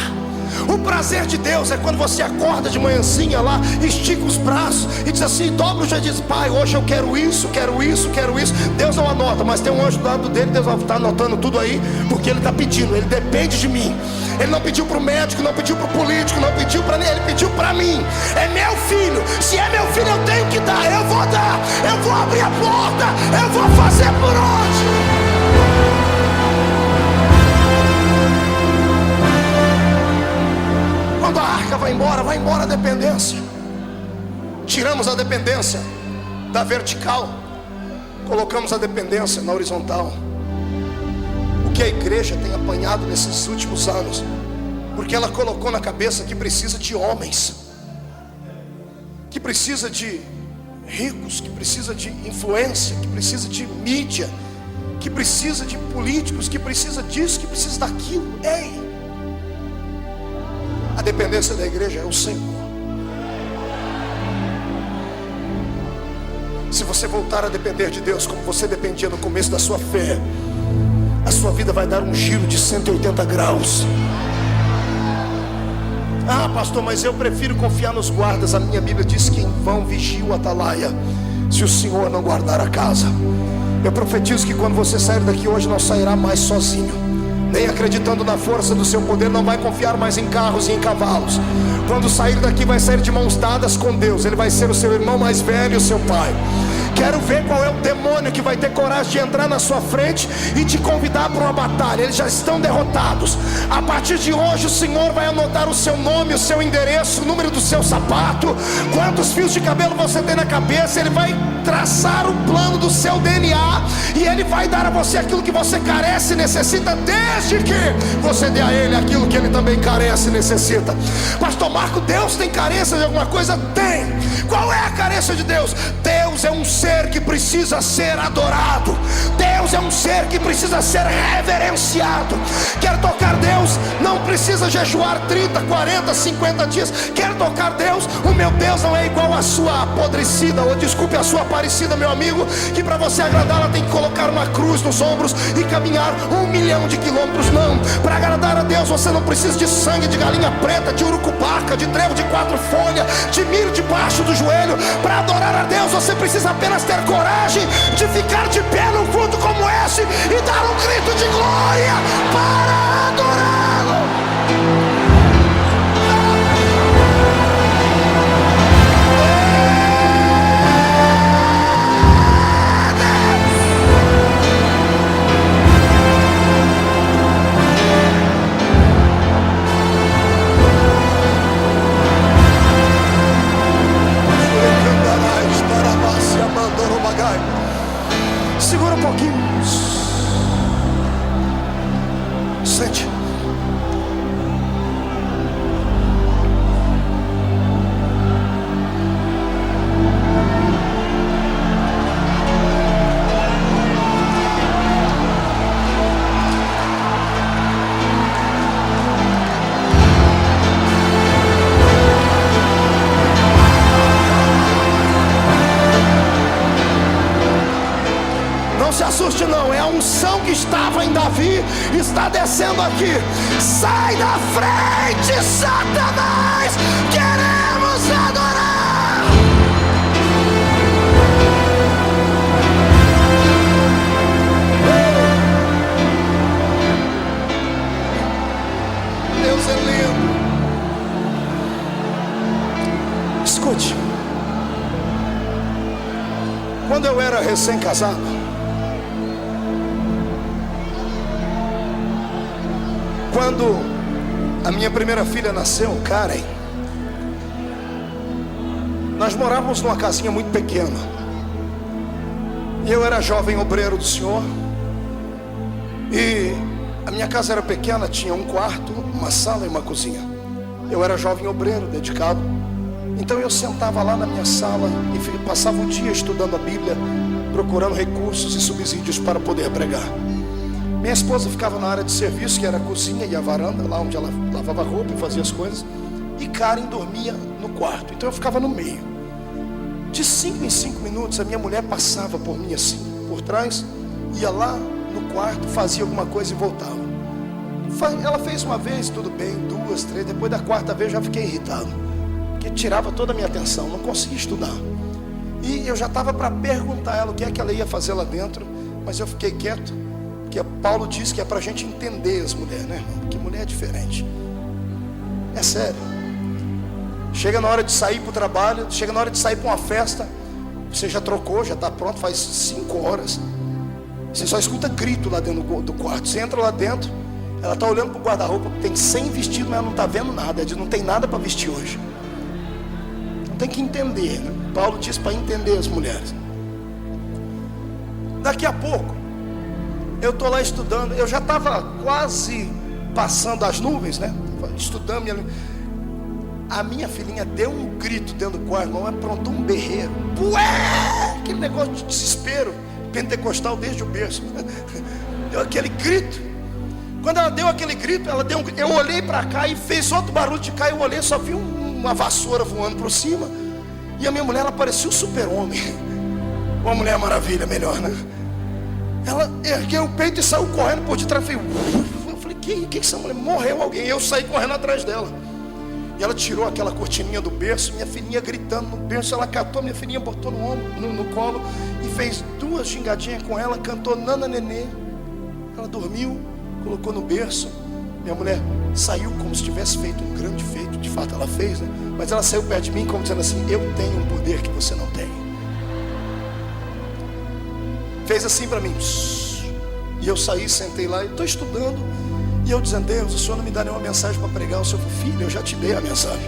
O prazer de Deus é quando você acorda de manhãzinha lá, estica os braços e diz assim, dobra o joelho e diz: pai, hoje eu quero isso, quero isso, quero isso. Deus não anota, mas tem um anjo do lado dele, Deus está anotando tudo aí, porque Ele está pedindo, Ele depende de mim. Ele não pediu para o médico, não pediu para o político, não pediu para ninguém, Ele pediu para mim. É meu filho, se é meu filho eu tenho que dar, eu vou dar, eu vou abrir a porta, eu vou fazer por onde. Quando a arca vai embora a dependência. Tiramos a dependência da vertical, colocamos a dependência na horizontal. O que a igreja tem apanhado nesses últimos anos, porque ela colocou na cabeça que precisa de homens, que precisa de ricos, que precisa de influência, que precisa de mídia, que precisa de políticos, que precisa disso, que precisa daquilo. Ei! A dependência da igreja é o Senhor. Se você voltar a depender de Deus como você dependia no começo da sua fé, a sua vida vai dar um giro de 180 graus. Ah, pastor, mas eu prefiro confiar nos guardas. A minha Bíblia diz que em vão vigia o atalaia, se o Senhor não guardar a casa. Eu profetizo que quando você sair daqui hoje, não sairá mais sozinho, nem acreditando na força do seu poder, não vai confiar mais em carros e em cavalos. Quando sair daqui, vai sair de mãos dadas com Deus. Ele vai ser o seu irmão mais velho, o seu pai. Quero ver qual é o demônio que vai ter coragem de entrar na sua frente e te convidar para uma batalha. Eles já estão derrotados. A partir de hoje o Senhor vai anotar o seu nome, o seu endereço, o número do seu sapato, quantos fios de cabelo você tem na cabeça. Ele vai traçar o plano do seu DNA e Ele vai dar a você aquilo que você carece e necessita, desde que você dê a Ele aquilo que Ele também carece e necessita. Pastor Marco, Deus tem carência de alguma coisa? Tem. Qual é a carência de Deus? Deus é um ser que precisa ser adorado. Deus é um ser que precisa ser reverenciado. Quer tocar Deus? Não precisa jejuar 30, 40, 50 dias. Quer tocar Deus? O meu Deus não é igual a sua apodrecida, ou desculpe, a sua parecida, meu amigo, que para você agradá-la tem que colocar uma cruz nos ombros e caminhar 1 milhão de quilômetros. Não, para agradar a Deus você não precisa de sangue de galinha preta, de urucubaca, de trevo de 4 folhas, de milho debaixo do joelho. Para adorar a Deus você precisa apenas ter coragem de ficar de pé num culto como esse e dar um grito de glória para adorá-lo. Segura um pouquinho. Sente. Não se assuste não, é a unção que estava em Davi, está descendo aqui. Sai da frente, Satanás, queremos adorar. Deus é lindo. Escute, quando eu era recém-casado, quando a minha primeira filha nasceu, Karen, nós morávamos numa casinha muito pequena. E eu era jovem obreiro do Senhor. E a minha casa era pequena, tinha um quarto, uma sala e uma cozinha. Eu era jovem obreiro, dedicado. Então eu sentava lá na minha sala e passava o dia estudando a Bíblia, procurando recursos e subsídios para poder pregar. Minha esposa ficava na área de serviço, que era a cozinha e a varanda, lá onde ela lavava roupa e fazia as coisas. E Karen dormia no quarto, então eu ficava no meio. De 5 em 5 minutos a minha mulher passava por mim assim, por trás, ia lá no quarto, fazia alguma coisa e voltava. Ela fez uma vez, tudo bem, 2, 3, depois da 4ª vez eu já fiquei irritado, porque tirava toda a minha atenção, não conseguia estudar. E eu já estava para perguntar a ela o que é que ela ia fazer lá dentro, mas eu fiquei quieto. Porque Paulo diz que é para a gente entender as mulheres, né, irmão? Que mulher é diferente. É sério. Chega na hora de sair para o trabalho, chega na hora de sair para uma festa, você já trocou, já está pronto, faz 5 horas. Você só escuta grito lá dentro do quarto. Você entra lá dentro, ela está olhando para o guarda-roupa, tem 100 vestidos, mas ela não está vendo nada. Ela diz, não tem nada para vestir hoje. Então tem que entender, né? Paulo diz para entender as mulheres. Daqui a pouco, eu estou lá estudando, eu já estava quase passando as nuvens, né? Estudando, a minha filhinha deu um grito dentro do quarto, irmão, aprontou um berreiro. Ué! Aquele negócio de desespero, pentecostal desde o berço. Deu aquele grito. Quando ela deu aquele grito, eu olhei para cá e fez outro barulho de cá, eu olhei, só vi uma vassoura voando por cima. E a minha mulher, ela parecia um super-homem. Uma mulher maravilha, melhor, né? Ela ergueu o peito e saiu correndo por detrás. Eu falei, que essa mulher? Morreu alguém. Eu saí correndo atrás dela. E ela tirou aquela cortininha do berço, minha filhinha gritando no berço. Ela catou minha filhinha, botou no ombro, no colo e fez 2 gingadinhas com ela. Cantou Nana Nenê. Ela dormiu, colocou no berço. Minha mulher saiu como se tivesse feito um grande feito. De fato ela fez, né? Mas ela saiu perto de mim como dizendo assim, eu tenho um poder que você não tem. fez assim para mim. E eu saí, sentei lá e estou estudando. E eu dizendo: Deus, o Senhor não me dá nenhuma mensagem para pregar. O Senhor falou: filho, eu já te dei a mensagem.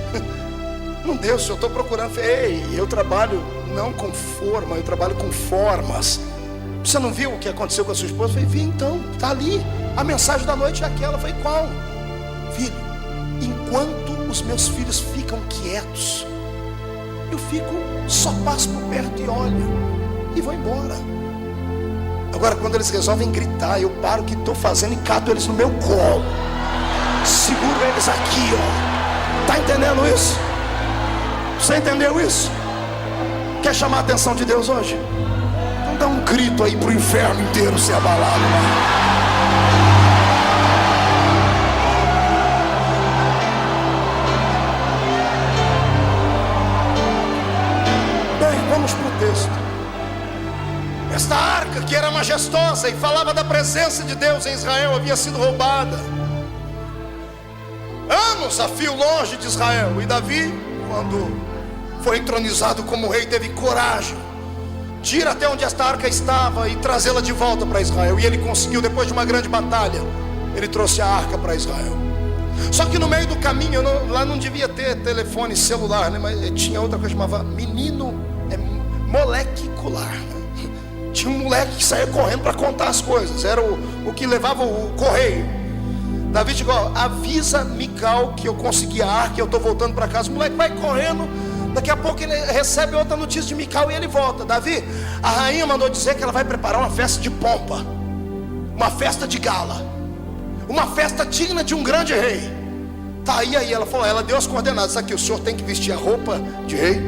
Não deu, Senhor, eu estou procurando. Ei, eu trabalho não com forma, eu trabalho com formas. Você não viu o que aconteceu com a sua esposa? Eu falei: vi, então, está ali. A mensagem da noite é aquela. Eu falei: qual? Filho, enquanto os meus filhos ficam quietos, eu só passo por perto e olho e vou embora. Agora, quando eles resolvem gritar, eu paro o que estou fazendo e cato eles no meu colo, seguro eles aqui, ó. Está entendendo isso? Você entendeu isso? Quer chamar a atenção de Deus hoje? Então dá um grito aí para o inferno inteiro ser abalado, né? Vamos para o texto. Esta arca, que era majestosa e falava da presença de Deus em Israel, havia sido roubada. Anos a fio longe de Israel. E Davi, quando foi entronizado como rei, teve coragem de ir até onde esta arca estava e trazê-la de volta para Israel. E ele conseguiu, depois de uma grande batalha, ele trouxe a arca para Israel. Só que no meio do caminho, lá não devia ter telefone celular, né? Mas tinha outra coisa que chamava molecular. Tinha um moleque que saía correndo para contar as coisas. Era o que levava o correio. Davi disse: avisa Mical que eu consegui a arca, eu estou voltando para casa. O moleque vai correndo. Daqui a pouco ele recebe outra notícia de Mical e ele volta. Davi, a rainha mandou dizer que ela vai preparar uma festa de pompa, uma festa de gala, uma festa digna de um grande rei. Tá aí ela falou, ela deu as coordenadas aqui: o senhor tem que vestir a roupa de rei,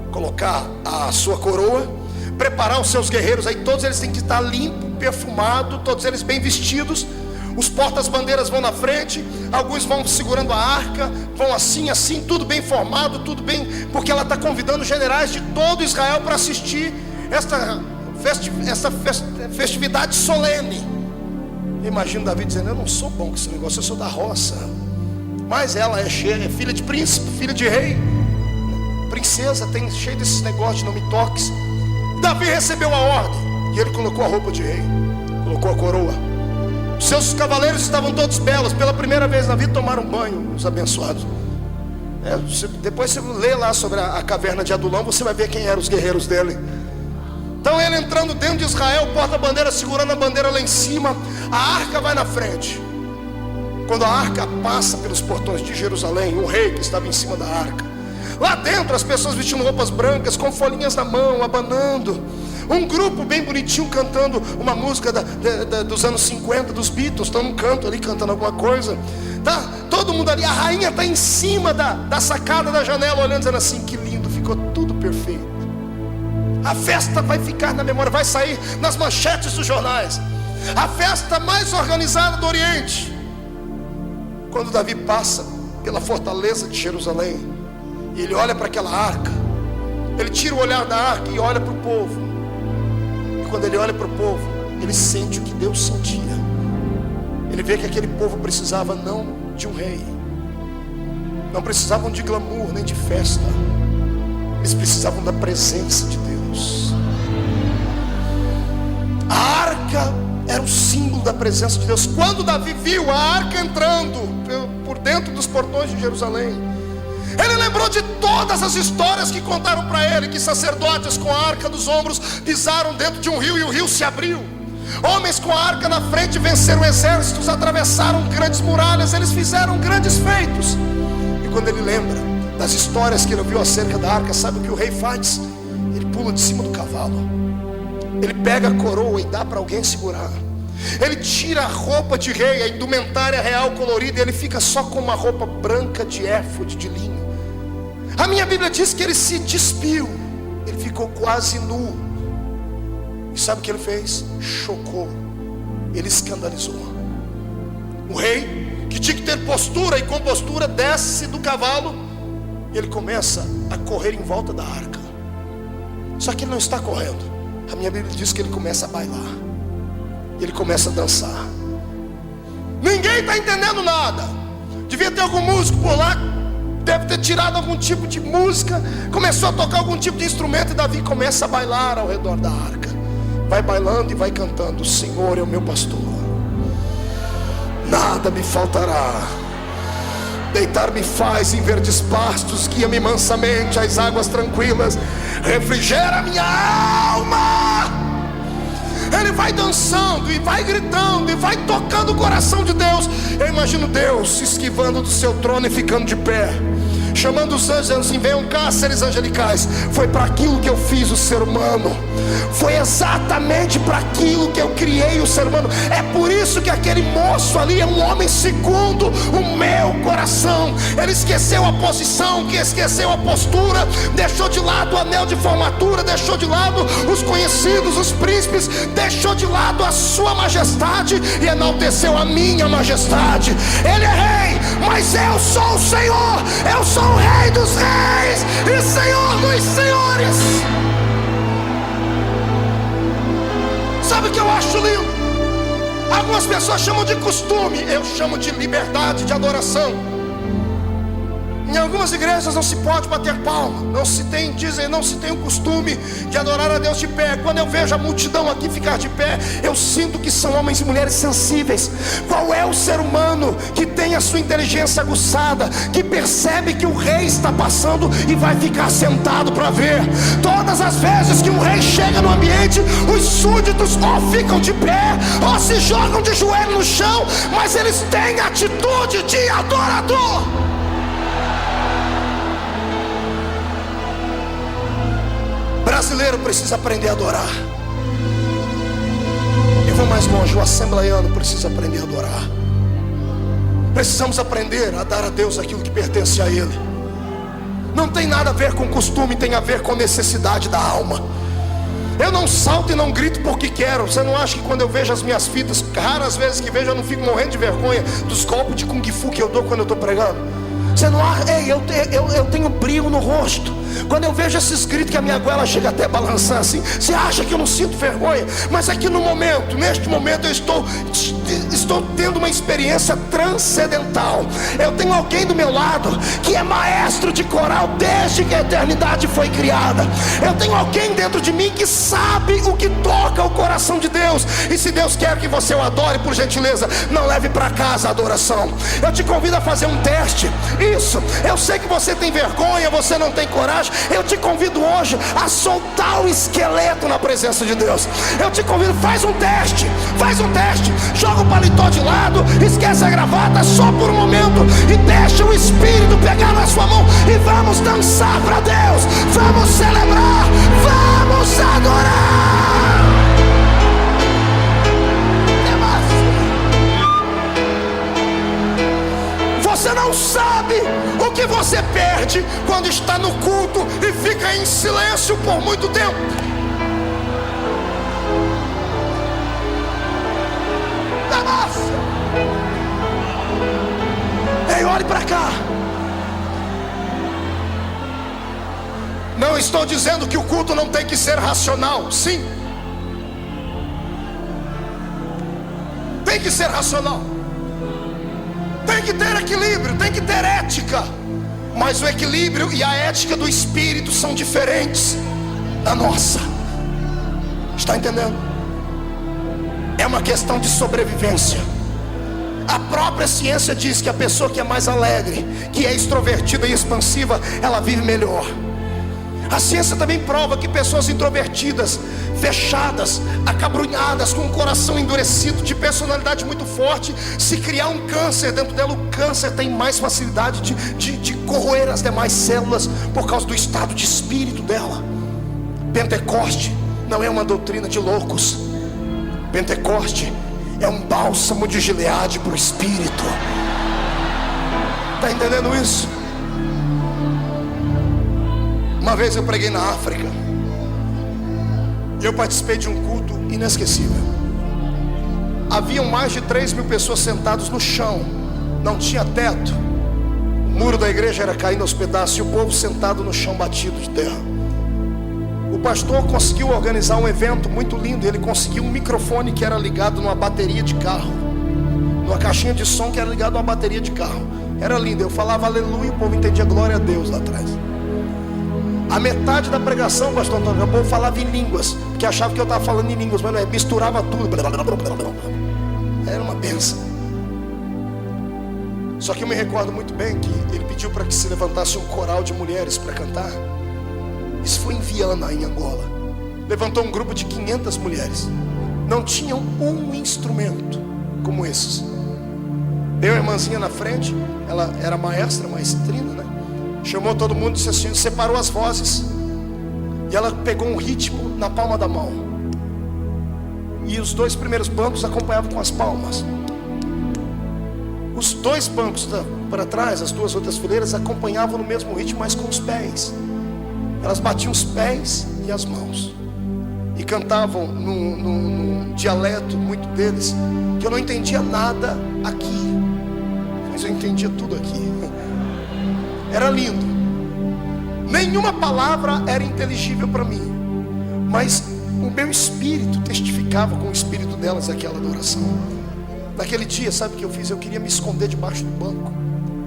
colocar a sua coroa, preparar os seus guerreiros aí, todos eles têm que estar limpos, perfumados, todos eles bem vestidos. Os portas-bandeiras vão na frente, alguns vão segurando a arca, vão assim, tudo bem formado, tudo bem, porque ela está convidando generais de todo Israel para assistir esta festividade solene. Eu imagino Davi dizendo: eu não sou bom com esse negócio, eu sou da roça. Mas ela é filha de príncipe, filha de rei, princesa, tem cheio desses negócios de não me toques. Davi recebeu a ordem e ele colocou a roupa de rei, colocou a coroa. Seus cavaleiros estavam todos belos. Pela primeira vez na vida tomaram banho, os abençoados. Depois você lê lá sobre a caverna de Adulão, você vai ver quem eram os guerreiros dele. Então ele entrando dentro de Israel, porta-bandeira segurando a bandeira lá em cima, a arca vai na frente. Quando a arca passa pelos portões de Jerusalém, o rei que estava em cima da arca, lá dentro as pessoas vestindo roupas brancas, com folhinhas na mão, abanando. Um grupo bem bonitinho cantando uma música dos anos 50, dos Beatles. Estão num canto ali cantando alguma coisa. Tá todo mundo ali, a rainha está em cima da sacada da janela, olhando, dizendo assim: que lindo, ficou tudo perfeito. A festa vai ficar na memória, vai sair nas manchetes dos jornais. A festa mais organizada do Oriente. Quando Davi passa pela fortaleza de Jerusalém e ele olha para aquela arca, ele tira o olhar da arca e olha para o povo. E quando ele olha para o povo, ele sente o que Deus sentia. Ele vê que aquele povo precisava não de um rei, não precisavam de glamour nem de festa, eles precisavam da presença de Deus. A arca era o símbolo da presença de Deus. Quando Davi viu a arca entrando por dentro dos portões de Jerusalém, ele lembrou de todas as histórias que contaram para ele, que sacerdotes com a arca nos ombros pisaram dentro de um rio e o rio se abriu. Homens com a arca na frente venceram exércitos, atravessaram grandes muralhas, eles fizeram grandes feitos. E quando ele lembra das histórias que ele ouviu acerca da arca, sabe o que o rei faz? Ele pula de cima do cavalo, ele pega a coroa e dá para alguém segurar. Ele tira a roupa de rei, a indumentária real colorida, e ele fica só com uma roupa branca de éfode, de linho. A minha Bíblia diz que ele se despiu, ele ficou quase nu. E sabe o que ele fez? Chocou, ele escandalizou. O rei, que tinha que ter postura e compostura, desce do cavalo e ele começa a correr em volta da arca. Só que ele não está correndo. A minha Bíblia diz que ele começa a bailar, ele começa a dançar. Ninguém está entendendo nada. Devia ter algum músico por lá, deve ter tirado algum tipo de música, começou a tocar algum tipo de instrumento, e Davi começa a bailar ao redor da arca. vai bailando e vai cantando: o Senhor é o meu pastor, nada me faltará. Deitar-me faz em verdes pastos, guia-me mansamente às águas tranquilas, refrigera minha alma. Ele vai dançando e vai gritando e vai tocando o coração de Deus. Eu imagino Deus se esquivando do seu trono e ficando de pé, chamando os anjos, assim: venham cá, seres angelicais. Foi para aquilo que eu fiz o ser humano, foi exatamente para aquilo que eu criei o ser humano. É por isso que aquele moço ali é um homem segundo o meu coração. Ele esqueceu a posição, que esqueceu a postura, deixou de lado o anel de formatura, deixou de lado os conhecidos, os príncipes, deixou de lado a sua majestade e enalteceu a minha majestade. Ele é rei, mas eu sou o Senhor. Eu sou o Rei dos reis e Senhor dos senhores. Sabe o que eu acho lindo? Algumas pessoas chamam de costume, eu chamo de liberdade de adoração. Em algumas igrejas não se pode bater palma, dizem, não se tem o costume de adorar a Deus de pé. Quando eu vejo a multidão aqui ficar de pé, eu sinto que são homens e mulheres sensíveis. Qual é o ser humano que tem a sua inteligência aguçada, que percebe que o rei está passando e vai ficar sentado para ver? Todas as vezes que um rei chega no ambiente, os súditos ou ficam de pé ou se jogam de joelho no chão, mas eles têm atitude de adorador. Brasileiro precisa aprender a adorar. Eu vou mais longe, o assembleiano precisa aprender a adorar. Precisamos aprender a dar a Deus aquilo que pertence a Ele. Não tem nada a ver com costume, tem a ver com necessidade da alma. Eu não salto e não grito porque quero. Você não acha que quando eu vejo as minhas fitas, raras vezes que vejo, eu não fico morrendo de vergonha dos golpes de Kung Fu que eu dou quando eu estou pregando? Você não acha? Ei, eu tenho brilho no rosto. Quando eu vejo esses gritos que a minha goela chega até a balançar assim, você acha que eu não sinto vergonha? Mas aqui no momento, neste momento, eu estou tendo uma experiência transcendental. Eu tenho alguém do meu lado que é maestro de coral desde que a eternidade foi criada. Eu tenho alguém dentro de mim que sabe o que toca o coração de Deus. E se Deus quer que você o adore, por gentileza, não leve para casa a adoração. Eu te convido a fazer um teste. Isso, eu sei que você tem vergonha, você não tem coragem. Eu te convido hoje a soltar o esqueleto na presença de Deus. Eu te convido, faz um teste, joga o paletó de lado, esquece a gravata só por um momento e deixa o Espírito pegar na sua mão e vamos dançar para Deus, vamos celebrar, vamos adorar. Você não sabe o que você perde quando está no culto e fica em silêncio por muito tempo. Ei, olhe para cá. Não estou dizendo que o culto não tem que ser racional. Sim, tem que ser racional. Tem que ter equilíbrio, tem que ter ética. Mas o equilíbrio e a ética do Espírito são diferentes da nossa. Está entendendo? É uma questão de sobrevivência. A própria ciência diz que a pessoa que é mais alegre, que é extrovertida e expansiva, ela vive melhor. A ciência também prova que pessoas introvertidas, fechadas, acabrunhadas, com o coração endurecido, de personalidade muito forte, se criar um câncer dentro dela, o câncer tem mais facilidade de corroer as demais células por causa do estado de espírito dela. Pentecoste não é uma doutrina de loucos. Pentecoste é um bálsamo de Gileade para o espírito. Está entendendo isso? Uma vez eu preguei na África. Eu participei de um culto inesquecível. Haviam mais de 3.000 pessoas sentadas no chão. Não tinha teto. O muro da igreja era caindo aos pedaços e o povo sentado no chão batido de terra. O pastor conseguiu organizar um evento muito lindo. Ele conseguiu um microfone que era ligado numa bateria de carro, numa caixinha de som que era ligado numa bateria de carro. Era lindo. Eu falava aleluia e o povo entendia glória a Deus lá atrás. A metade da pregação, pastor Antônio, o povo falava em línguas, porque achava que eu estava falando em línguas, mas não é, misturava tudo. Era uma benção. Só que eu me recordo muito bem que ele pediu para que se levantasse um coral de mulheres para cantar. Isso foi em Viana, em Angola. Levantou um grupo de 500 mulheres. Não tinham um instrumento como esses. Deu a irmãzinha na frente, ela era maestra, maestrina, né? Chamou todo mundo e disse assim, separou as vozes. E ela pegou um ritmo na palma da mão. E os 2 primeiros bancos acompanhavam com as palmas. Os 2 bancos para trás, as 2 outras fileiras, acompanhavam no mesmo ritmo, mas com os pés. Elas batiam os pés e as mãos. E cantavam num dialeto muito deles, que eu não entendia nada aqui, mas eu entendia tudo aqui. Era lindo. Nenhuma palavra era inteligível para mim, mas o meu espírito testificava com o espírito delas aquela adoração. Naquele dia, sabe o que eu fiz? Eu queria me esconder debaixo do banco,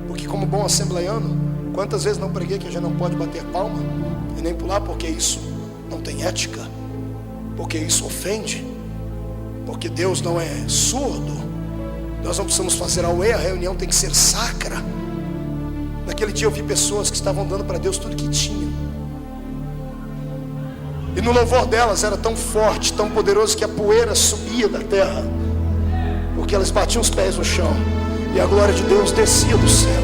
porque como bom assembleiano, quantas vezes não preguei que a gente não pode bater palma e nem pular, porque isso não tem ética, porque isso ofende, porque Deus não é surdo. Nós não precisamos fazer auê, a reunião tem que ser sacra. Naquele dia eu vi pessoas que estavam dando para Deus tudo que tinham, e no louvor delas era tão forte, tão poderoso, que a poeira subia da terra, porque elas batiam os pés no chão e a glória de Deus descia do céu.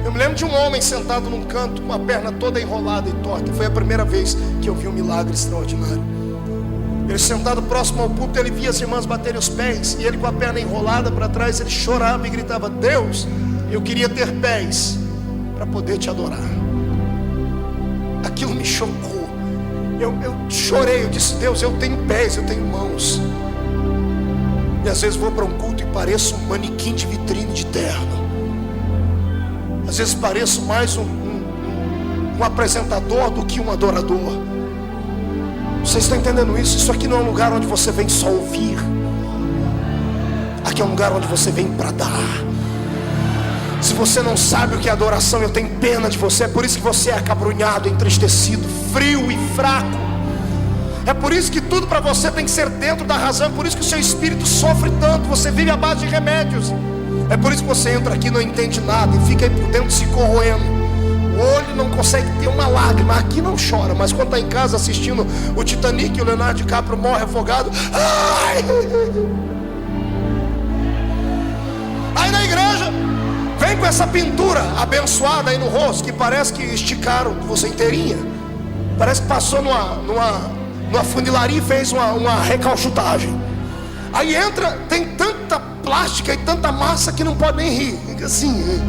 Eu me lembro de um homem sentado num canto com a perna toda enrolada e torta. Foi a primeira vez que eu vi um milagre extraordinário. Ele sentado próximo ao púlpito, ele via as irmãs baterem os pés, e ele com a perna enrolada para trás, ele chorava e gritava: Deus, eu queria ter pés para poder te adorar. Aquilo me chocou. Eu chorei, eu disse: Deus, eu tenho pés, eu tenho mãos. E às vezes vou para um culto e pareço um manequim de vitrine de terno. Às vezes pareço mais um apresentador do que um adorador. Vocês estão entendendo isso? Isso aqui não é um lugar onde você vem só ouvir. Aqui é um lugar onde você vem para dar. Se você não sabe o que é adoração, eu tenho pena de você. É por isso que você é acabrunhado, entristecido, frio e fraco. É por isso que tudo para você tem que ser dentro da razão. É por isso que o seu espírito sofre tanto. Você vive à base de remédios. É por isso que você entra aqui e não entende nada, e fica aí por dentro se corroendo. O olho não consegue ter uma lágrima. Aqui não chora, mas quando está em casa assistindo o Titanic, o Leonardo DiCaprio morre afogado. Ai! Aí na igreja vem com essa pintura abençoada aí no rosto, que parece que esticaram você inteirinha. Parece que passou numa funilaria e fez uma recalchutagem. Aí entra, tem tanta plástica e tanta massa que não pode nem rir. Fica assim.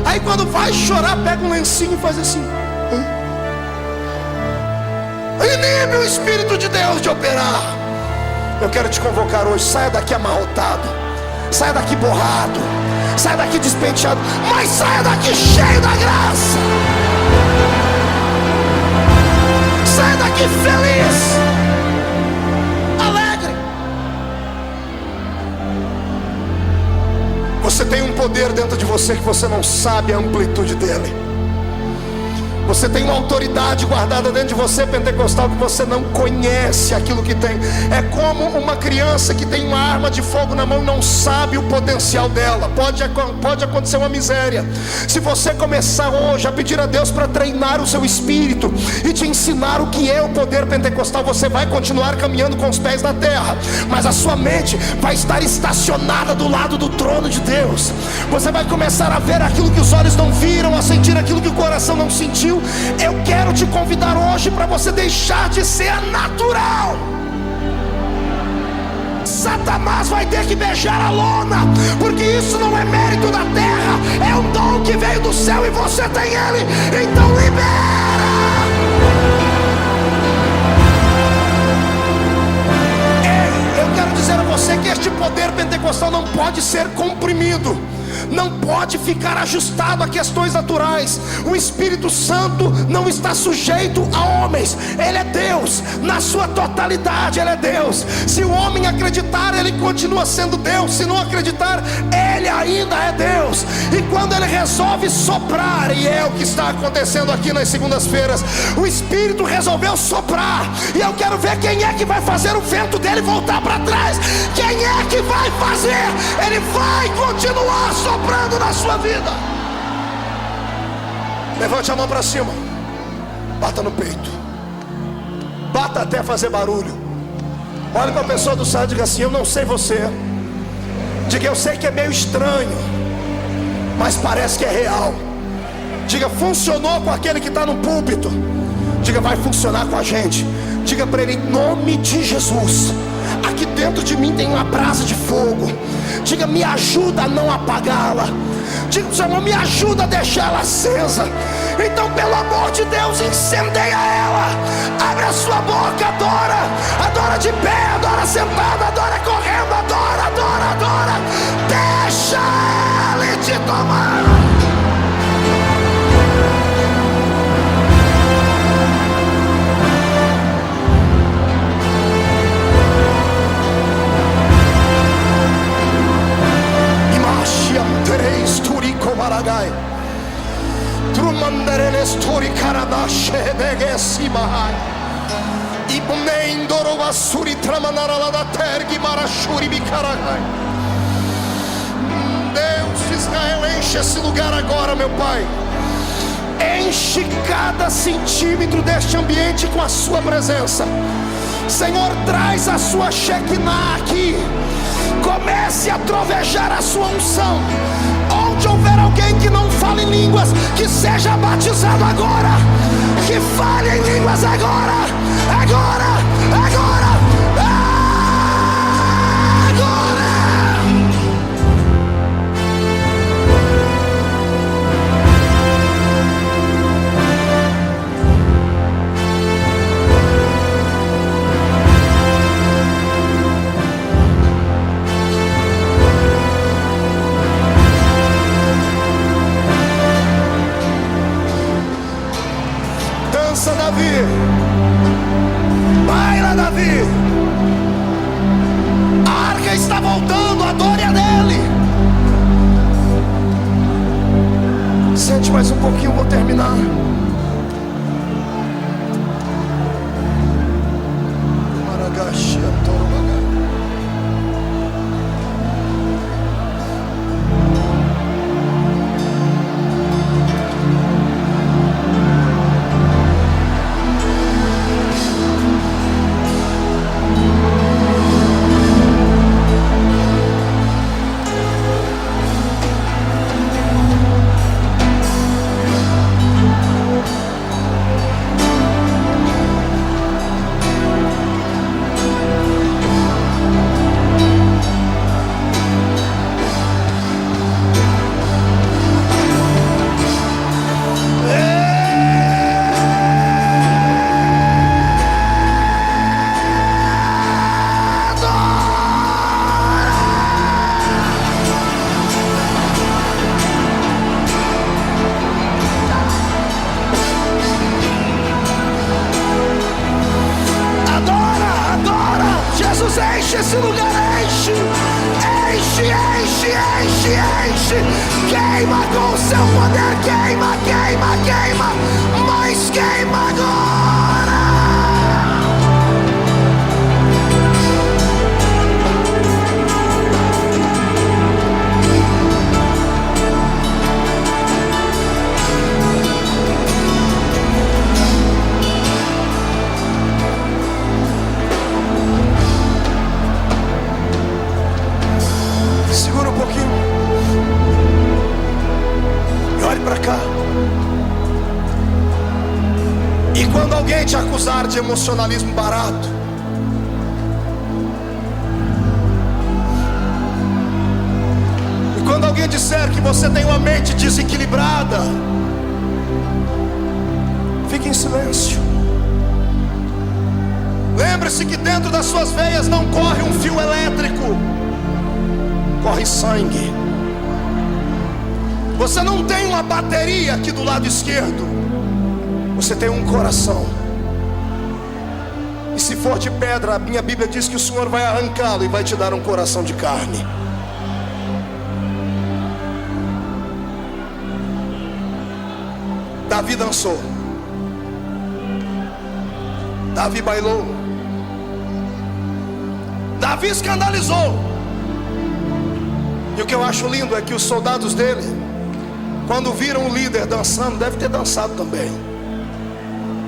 Aí quando vai chorar, pega um lencinho e faz assim. Inibe o Espírito de Deus de operar. Eu quero te convocar hoje. Saia daqui amarrotado, saia daqui borrado, saia daqui despenteado, mas saia daqui cheio da graça. Saia daqui feliz, alegre. Você tem um poder dentro de você que você não sabe a amplitude dele. Você tem uma autoridade guardada dentro de você, pentecostal, que você não conhece aquilo que tem. É como uma criança que tem uma arma de fogo na mão e não sabe o potencial dela. Pode acontecer uma miséria. Se você começar hoje a pedir a Deus para treinar o seu espírito e te ensinar o que é o poder pentecostal, você vai continuar caminhando com os pés na terra, mas a sua mente vai estar estacionada do lado do trono de Deus. Você vai começar a ver aquilo que os olhos não viram, a sentir aquilo que o coração não sentiu. Eu quero te convidar hoje para você deixar de ser natural. Satanás vai ter que beijar a lona, porque isso não é mérito da terra, é um dom que veio do céu e você tem ele. Então libera. Eu quero dizer a você que este poder pentecostal não pode ser comprimido. não pode ficar ajustado a questões naturais. O Espírito Santo não está sujeito a homens. Ele é Deus, na sua totalidade Ele é Deus. Se o homem acreditar, ele continua sendo Deus. Se não acreditar, Ele ainda é Deus. E quando Ele resolve soprar, e é o que está acontecendo aqui nas segundas-feiras, o Espírito resolveu soprar, e eu quero ver quem é que vai fazer o vento dele voltar para trás. Quem é que vai fazer? Ele vai continuar soprando na sua vida. Levante a mão para cima, bata no peito, bata até fazer barulho. Olha para a pessoa do lado e diga assim: eu não sei você. Diga: eu sei que é meio estranho, mas parece que é real. Diga: funcionou com aquele que está no púlpito. Diga: vai funcionar com a gente. Diga para ele: em nome de Jesus, aqui dentro de mim tem uma brasa de fogo. Diga: me ajuda a não apagá-la. Diga: Senhor, me ajuda a deixar ela acesa. Então, pelo amor de Deus, incendeia ela. Abre a sua boca, adora. Adora de pé, adora sentado, adora correndo, adora, adora, adora. Deixa Ele te tomar. Imashiam Turico Baragai. Trumandereles Turi Karabashe Begesimahai. Ibnendoro Vasuri Tramanarala da Tergi Marashuri Bikaragai. Deus de Israel, enche esse lugar agora, meu Pai. Enche cada centímetro deste ambiente com a sua presença. Senhor, traz a sua Shekinah aqui. Comece a trovejar a sua unção. Onde houver alguém que não fale em línguas, que seja batizado agora. Que fale em línguas agora. Agora, agora, agora. Davi, baila, Davi. A arca está voltando, adore a dele. Sente mais um pouquinho, vou terminar. Maragashi, Antorobaga. Enche esse lugar, enche, enche, enche, enche, enche. Queima com o seu poder, queima, queima, queima. Mas queima agora. Segura um pouquinho e olhe para cá. E quando alguém te acusar de emocionalismo barato, e quando alguém disser que você tem uma mente desequilibrada, fique em silêncio. Lembre-se que dentro das suas veias não corre um fio elétrico, corre sangue. Você não tem uma bateria aqui do lado esquerdo, você tem um coração. E se for de pedra, a minha Bíblia diz que o Senhor vai arrancá-lo e vai te dar um coração de carne. Davi dançou, Davi bailou, Davi escandalizou. E o que eu acho lindo é que os soldados dele, quando viram o líder dançando, deve ter dançado também.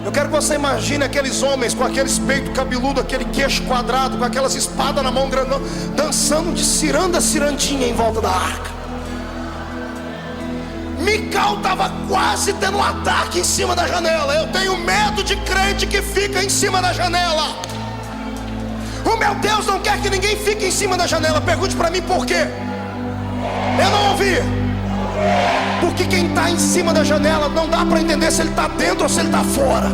Eu quero que você imagine aqueles homens com aqueles peitos cabeludos, aquele queixo quadrado, com aquelas espadas na mão grandão, dançando de ciranda a cirandinha em volta da arca. Mical estava quase tendo um ataque em cima da janela. Eu tenho medo de crente que fica em cima da janela. O meu Deus não quer que ninguém fique em cima da janela. Pergunte para mim por quê. Eu não ouvi. Porque quem está em cima da janela não dá para entender se ele está dentro ou se ele está fora.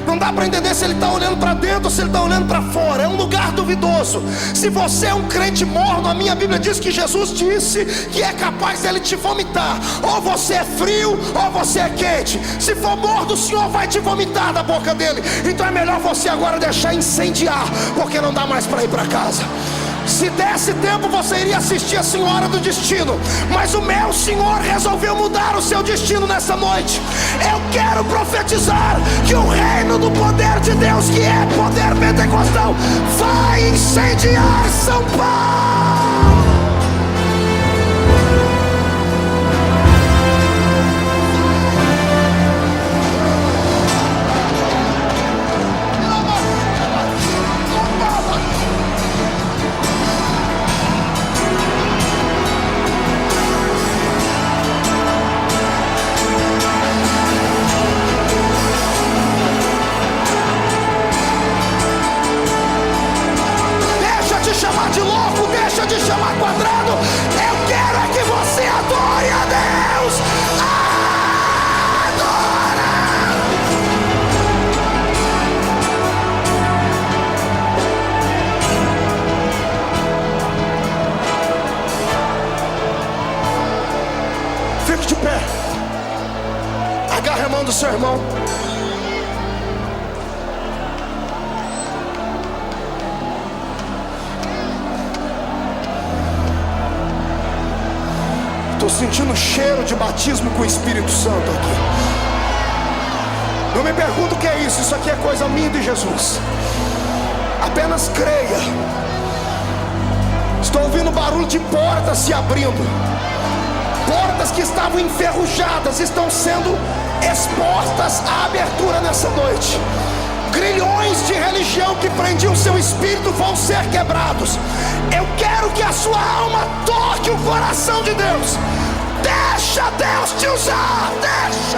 Não dá para entender se ele está olhando para dentro ou se ele está olhando para fora. É um lugar duvidoso. Se você é um crente morno, a minha Bíblia diz que Jesus disse que é capaz dele te vomitar. Ou você é frio ou você é quente. Se for morno, o Senhor vai te vomitar da boca dele. Então é melhor você agora deixar incendiar, porque não dá mais para ir para casa. Se desse tempo, você iria assistir a Senhora do Destino, mas o meu Senhor resolveu mudar o seu destino nessa noite. Eu quero profetizar que o reino do poder de Deus, que é poder pentecostal, vai incendiar São Paulo. De chamar quadrado, eu quero é que você adore a Deus. Adora. Fique de pé, agarre a mão do seu irmão. Estou sentindo cheiro de batismo com o Espírito Santo aqui. Não me pergunto o que é isso. Isso aqui é coisa minha de Jesus. Apenas creia. Estou ouvindo barulho de portas se abrindo. Portas que estavam enferrujadas estão sendo expostas à abertura nessa noite. Grilhões de religião que prendiam seu espírito vão ser quebrados. Eu quero que a sua alma toque o coração de Deus. Deixa Deus te usar. Deixa.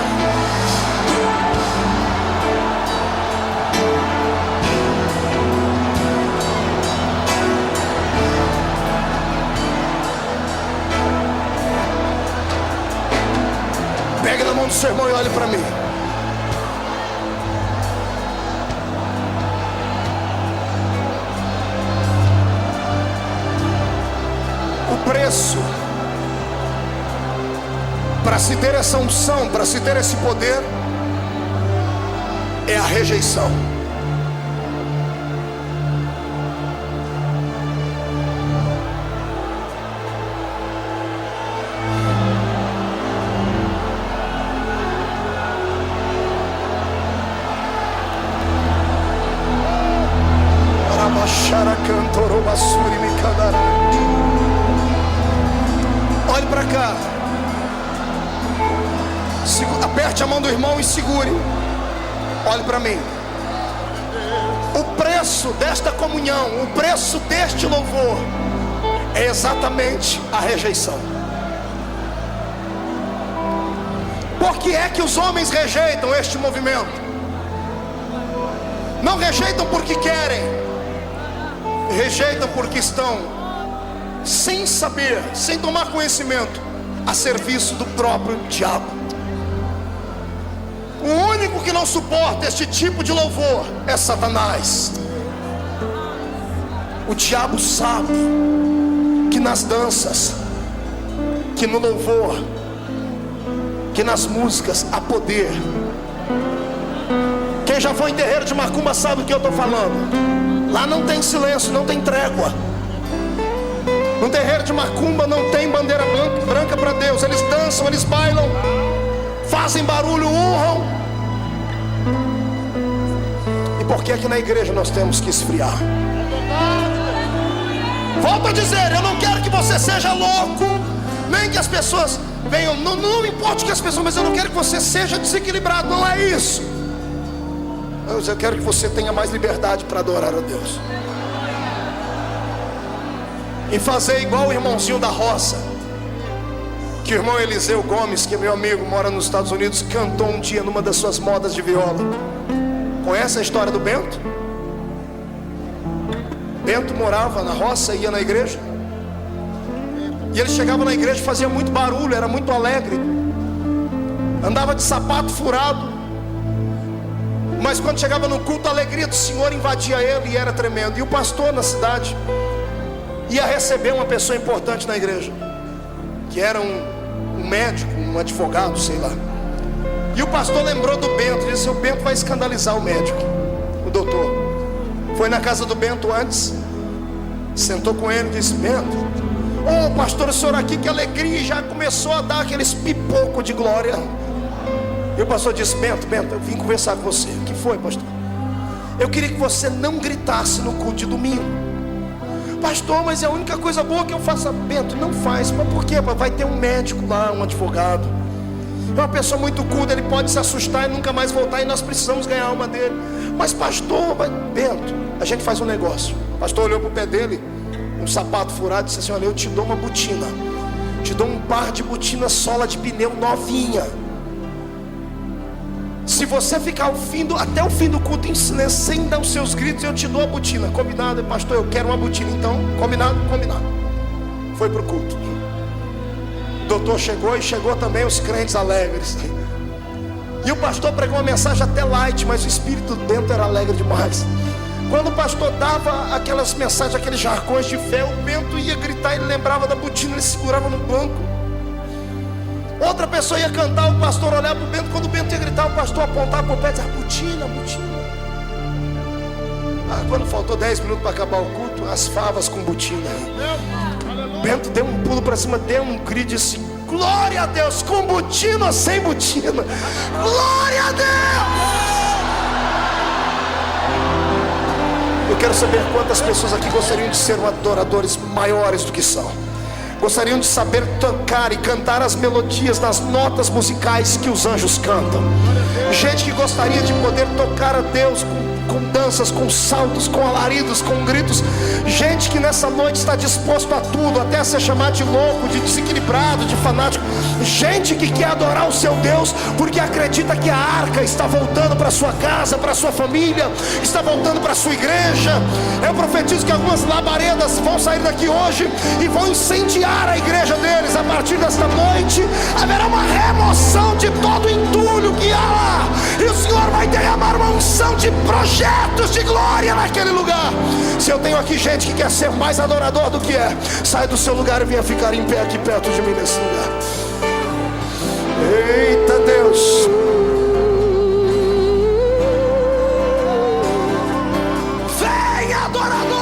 Pegue na mão do seu irmão e olhe para mim. O preço para se ter essa unção, para se ter esse poder, é a rejeição. Olhe para cá. Aperte a mão do irmão e segure. Olhe para mim. O preço desta comunhão, o preço deste louvor, é exatamente a rejeição. Por que é que os homens rejeitam este movimento? Não rejeitam porque querem, rejeitam porque estão sem saber, sem tomar conhecimento, a serviço do próprio diabo. O único que não suporta este tipo de louvor é Satanás. O diabo sabe que nas danças, que no louvor, que nas músicas há poder. Quem já foi em terreiro de macumba sabe o que eu estou falando. Lá não tem silêncio, não tem trégua. No terreiro de macumba não tem bandeira branca para Deus. Eles dançam, eles bailam, fazem barulho, urram. E por que aqui na igreja nós temos que esfriar? Volto a dizer, eu não quero que você seja louco, nem que as pessoas venham, não importa que as pessoas, mas eu não quero que você seja desequilibrado, não é isso. Eu quero que você tenha mais liberdade para adorar a Deus. E fazer igual o irmãozinho da roça, que o irmão Eliseu Gomes, que é meu amigo, mora nos Estados Unidos, cantou um dia numa das suas modas de viola. Conhece a história do Bento? Bento morava na roça, ia na igreja, e ele chegava na igreja, fazia muito barulho, era muito alegre, andava de sapato furado, mas quando chegava no culto, a alegria do Senhor invadia ele e era tremendo. E o pastor na cidade ia receber uma pessoa importante na igreja, que era um médico, um advogado, sei lá. E o pastor lembrou do Bento, disse: o Bento vai escandalizar o médico, o doutor. Foi na casa do Bento antes, sentou com ele e disse: Bento, ô pastor, o senhor aqui, que alegria. E já começou a dar aqueles pipocos de glória. E o pastor disse: Bento, eu vim conversar com você. O que foi, pastor? Eu queria que você não gritasse no culto de domingo. Pastor, mas é a única coisa boa que eu faço. Bento, não faz. Mas por quê? Vai ter um médico lá, um advogado, é uma pessoa muito culta, ele pode se assustar e nunca mais voltar, e nós precisamos ganhar a alma dele. Mas pastor, Bento, a gente faz um negócio. O pastor olhou para o pé dele, um sapato furado, e disse assim: olha, eu te dou uma botina, te dou um par de botina sola de pneu novinha. Se você ficar até o fim do culto em silêncio, sem dar os seus gritos, eu te dou a botina. Combinado? Pastor, eu quero uma botina. Então, combinado? Foi para o culto. O doutor chegou, e chegou também os crentes alegres. E o pastor pregou uma mensagem até light, mas o espírito dentro era alegre demais. Quando o pastor dava aquelas mensagens, aqueles jargões de fé, o Bento ia gritar, ele lembrava da botina, ele segurava no banco. Outra pessoa ia cantar, o pastor olhava para o Bento. Quando o Bento ia gritar, o pastor apontava para o pé e dizia: botina. Quando faltou 10 minutos para acabar o culto, as favas com botina. Bento deu um pulo para cima, deu um grito e disse: glória a Deus, com botina ou sem botina? Glória a Deus! Eu quero saber quantas pessoas aqui gostariam de ser adoradores maiores do que são. Gostariam de saber tocar e cantar as melodias nas notas musicais que os anjos cantam. Gente que gostaria de poder tocar a Deus com danças, com saltos, com alaridos, com gritos. Gente que nessa noite está disposto a tudo, até a ser chamado de louco, de desequilibrado, de fanático. Gente que quer adorar o seu Deus porque acredita que a arca está voltando para sua casa, para sua família, está voltando para sua igreja. Eu profetizo que algumas labaredas vão sair daqui hoje e vão incendiar a igreja deles. A partir desta noite haverá uma remoção de todo o entulho que há lá, e o Senhor vai derramar uma unção de projetos de glória naquele lugar. Se eu tenho aqui gente que quer ser mais adorador do que é, sai do seu lugar e venha ficar em pé aqui perto de mim nesse lugar. Eita Deus, vem adorador.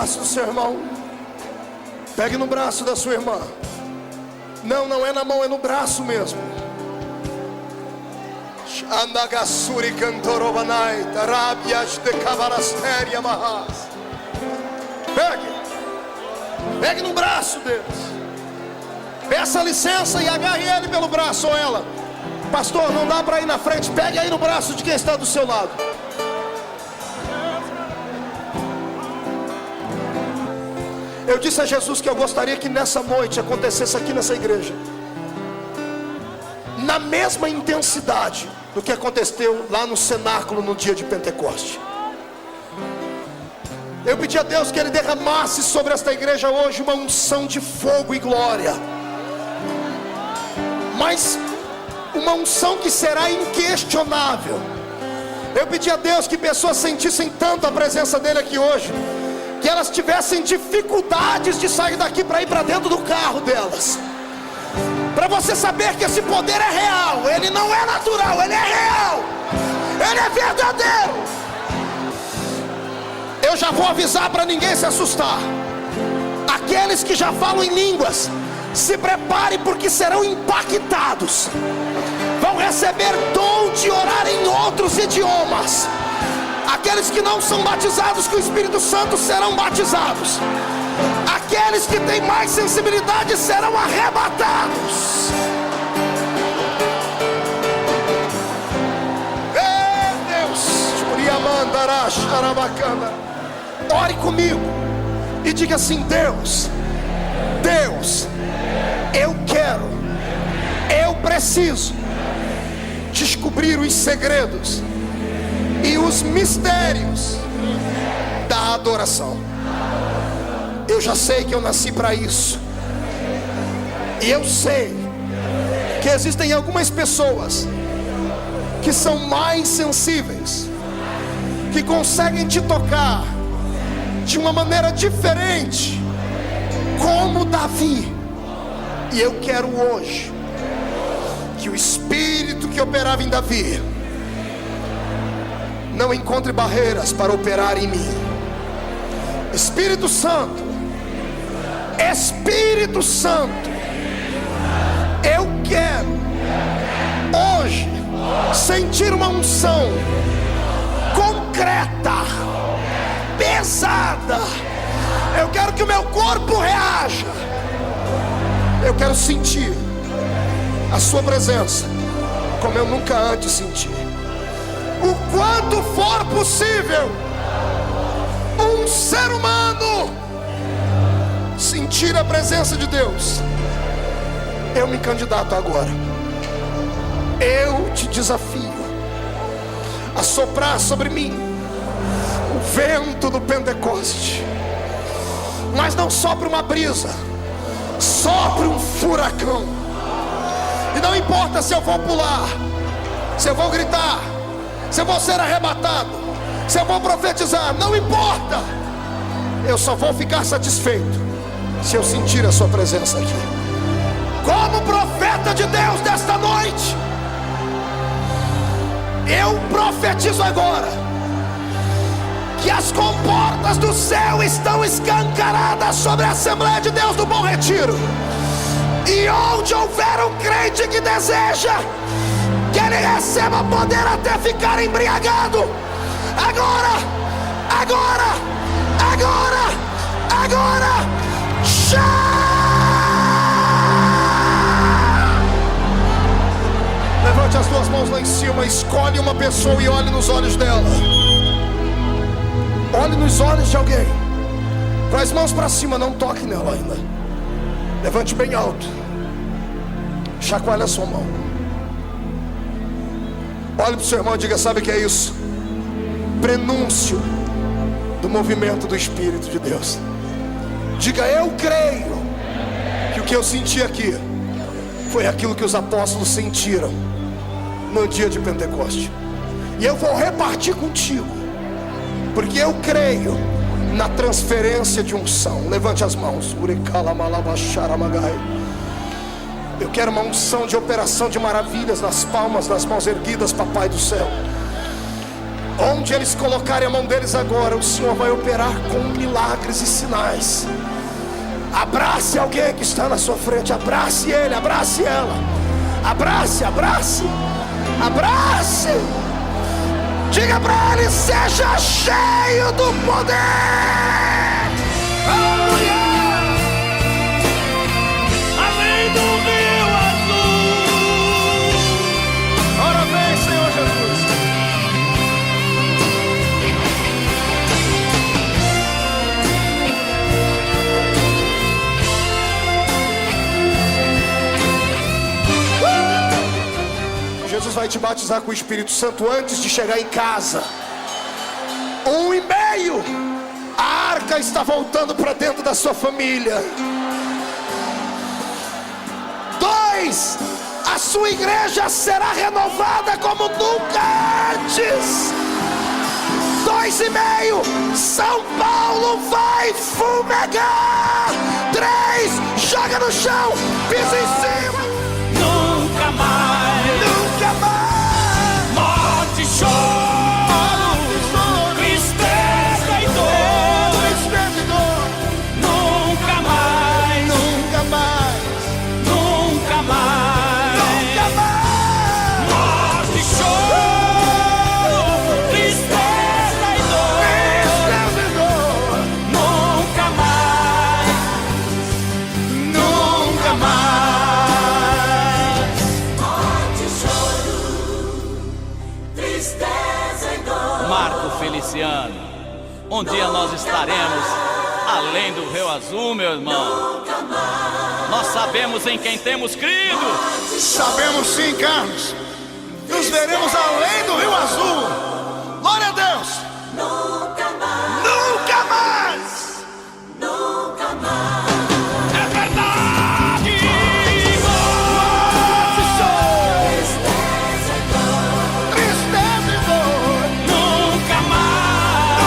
Do seu irmão, pegue no braço da sua irmã. Não é na mão, é no braço mesmo. Andagasuri cantorobanai, tarabias de cavarasteria mahas. Pegue no braço deles. Peça licença e agarre ele pelo braço ou ela. Pastor, não dá para ir na frente. Pegue aí no braço de quem está do seu lado. Eu disse a Jesus que eu gostaria que nessa noite acontecesse aqui nessa igreja, na mesma intensidade do que aconteceu lá no cenáculo no dia de Pentecoste. Eu pedi a Deus que Ele derramasse sobre esta igreja hoje uma unção de fogo e glória, mas uma unção que será inquestionável. Eu pedi a Deus que pessoas sentissem tanto a presença dEle aqui hoje, que elas tivessem dificuldades de sair daqui para ir para dentro do carro delas. Para você saber que esse poder é real, ele não é natural, ele é real, ele é verdadeiro. Eu já vou avisar para ninguém se assustar. Aqueles que já falam em línguas, se prepare, porque serão impactados. Vão receber dom de orar em outros idiomas. Aqueles que não são batizados com o Espírito Santo serão batizados. Aqueles que têm mais sensibilidade serão arrebatados. Deus, ore comigo e diga assim: Deus, eu quero, eu preciso descobrir os segredos e os mistérios da adoração. Eu já sei que eu nasci para isso. E eu sei que existem algumas pessoas que são mais sensíveis, que conseguem te tocar de uma maneira diferente, como Davi. E eu quero hoje que o Espírito que operava em Davi não encontre barreiras para operar em mim. Espírito Santo, Espírito Santo, eu quero hoje sentir uma unção concreta, pesada. Eu quero que o meu corpo reaja. Eu quero sentir a sua presença como eu nunca antes senti. O quanto for possível, um ser humano sentir a presença de Deus. Eu me candidato agora. Eu te desafio a soprar sobre mim o vento do Pentecoste. Mas não sopra uma brisa, sopra um furacão. E não importa se eu vou pular, se eu vou gritar, se eu vou ser arrebatado, se eu vou profetizar, não importa. Eu só vou ficar satisfeito se eu sentir a sua presença aqui. Como profeta de Deus desta noite, eu profetizo agora que as comportas do céu estão escancaradas sobre a Assembleia de Deus do Bom Retiro. E onde houver um crente que deseja que ele receba poder até ficar embriagado, agora, levante as duas mãos lá em cima, escolhe uma pessoa e olhe nos olhos dela. Olhe nos olhos de alguém. Com as mãos para cima, não toque nela ainda. Levante bem alto. Chacoalhe a sua mão. Olhe para o seu irmão e diga: sabe o que é isso? Prenúncio do movimento do Espírito de Deus. Diga: eu creio que o que eu senti aqui foi aquilo que os apóstolos sentiram no dia de Pentecoste. E eu vou repartir contigo, porque eu creio na transferência de unção. Levante as mãos. Eu quero uma unção de operação de maravilhas nas palmas das mãos erguidas, Papai do céu. Onde eles colocarem a mão deles agora, o Senhor vai operar com milagres e sinais. Abrace alguém que está na sua frente. Abrace ele, abrace ela. Abrace. Diga para ele: seja cheio do poder. Aleluia! Além do Jesus vai te batizar com o Espírito Santo antes de chegar em casa. 1,5. A arca está voltando para dentro da sua família. 2. A sua igreja será renovada como nunca antes. 2,5. São Paulo vai fumegar. 3. Joga no chão, pisa em cima. Nunca mais, Nunca mais. morte, choro, tristeza e dor. Nunca mais, Nunca mais. nunca mais, Nunca mais. morte, choro, tristeza e dor. Nunca mais, nunca mais. Marco Feliciano, um dia nós estaremos além do Rio Azul, meu irmão. Nós sabemos em quem temos crido. Sabemos sim, Carlos. Nos veremos além do Rio Azul. Glória a Deus. Nunca mais. É verdade. Tristeza e dor. Nunca mais,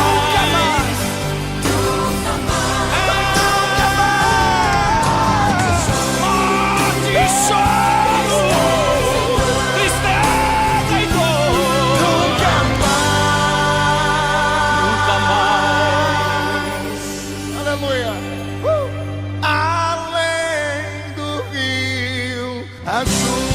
morte, choro, tristeza e dor. Nunca mais. Aleluia. Além do Rio Azul.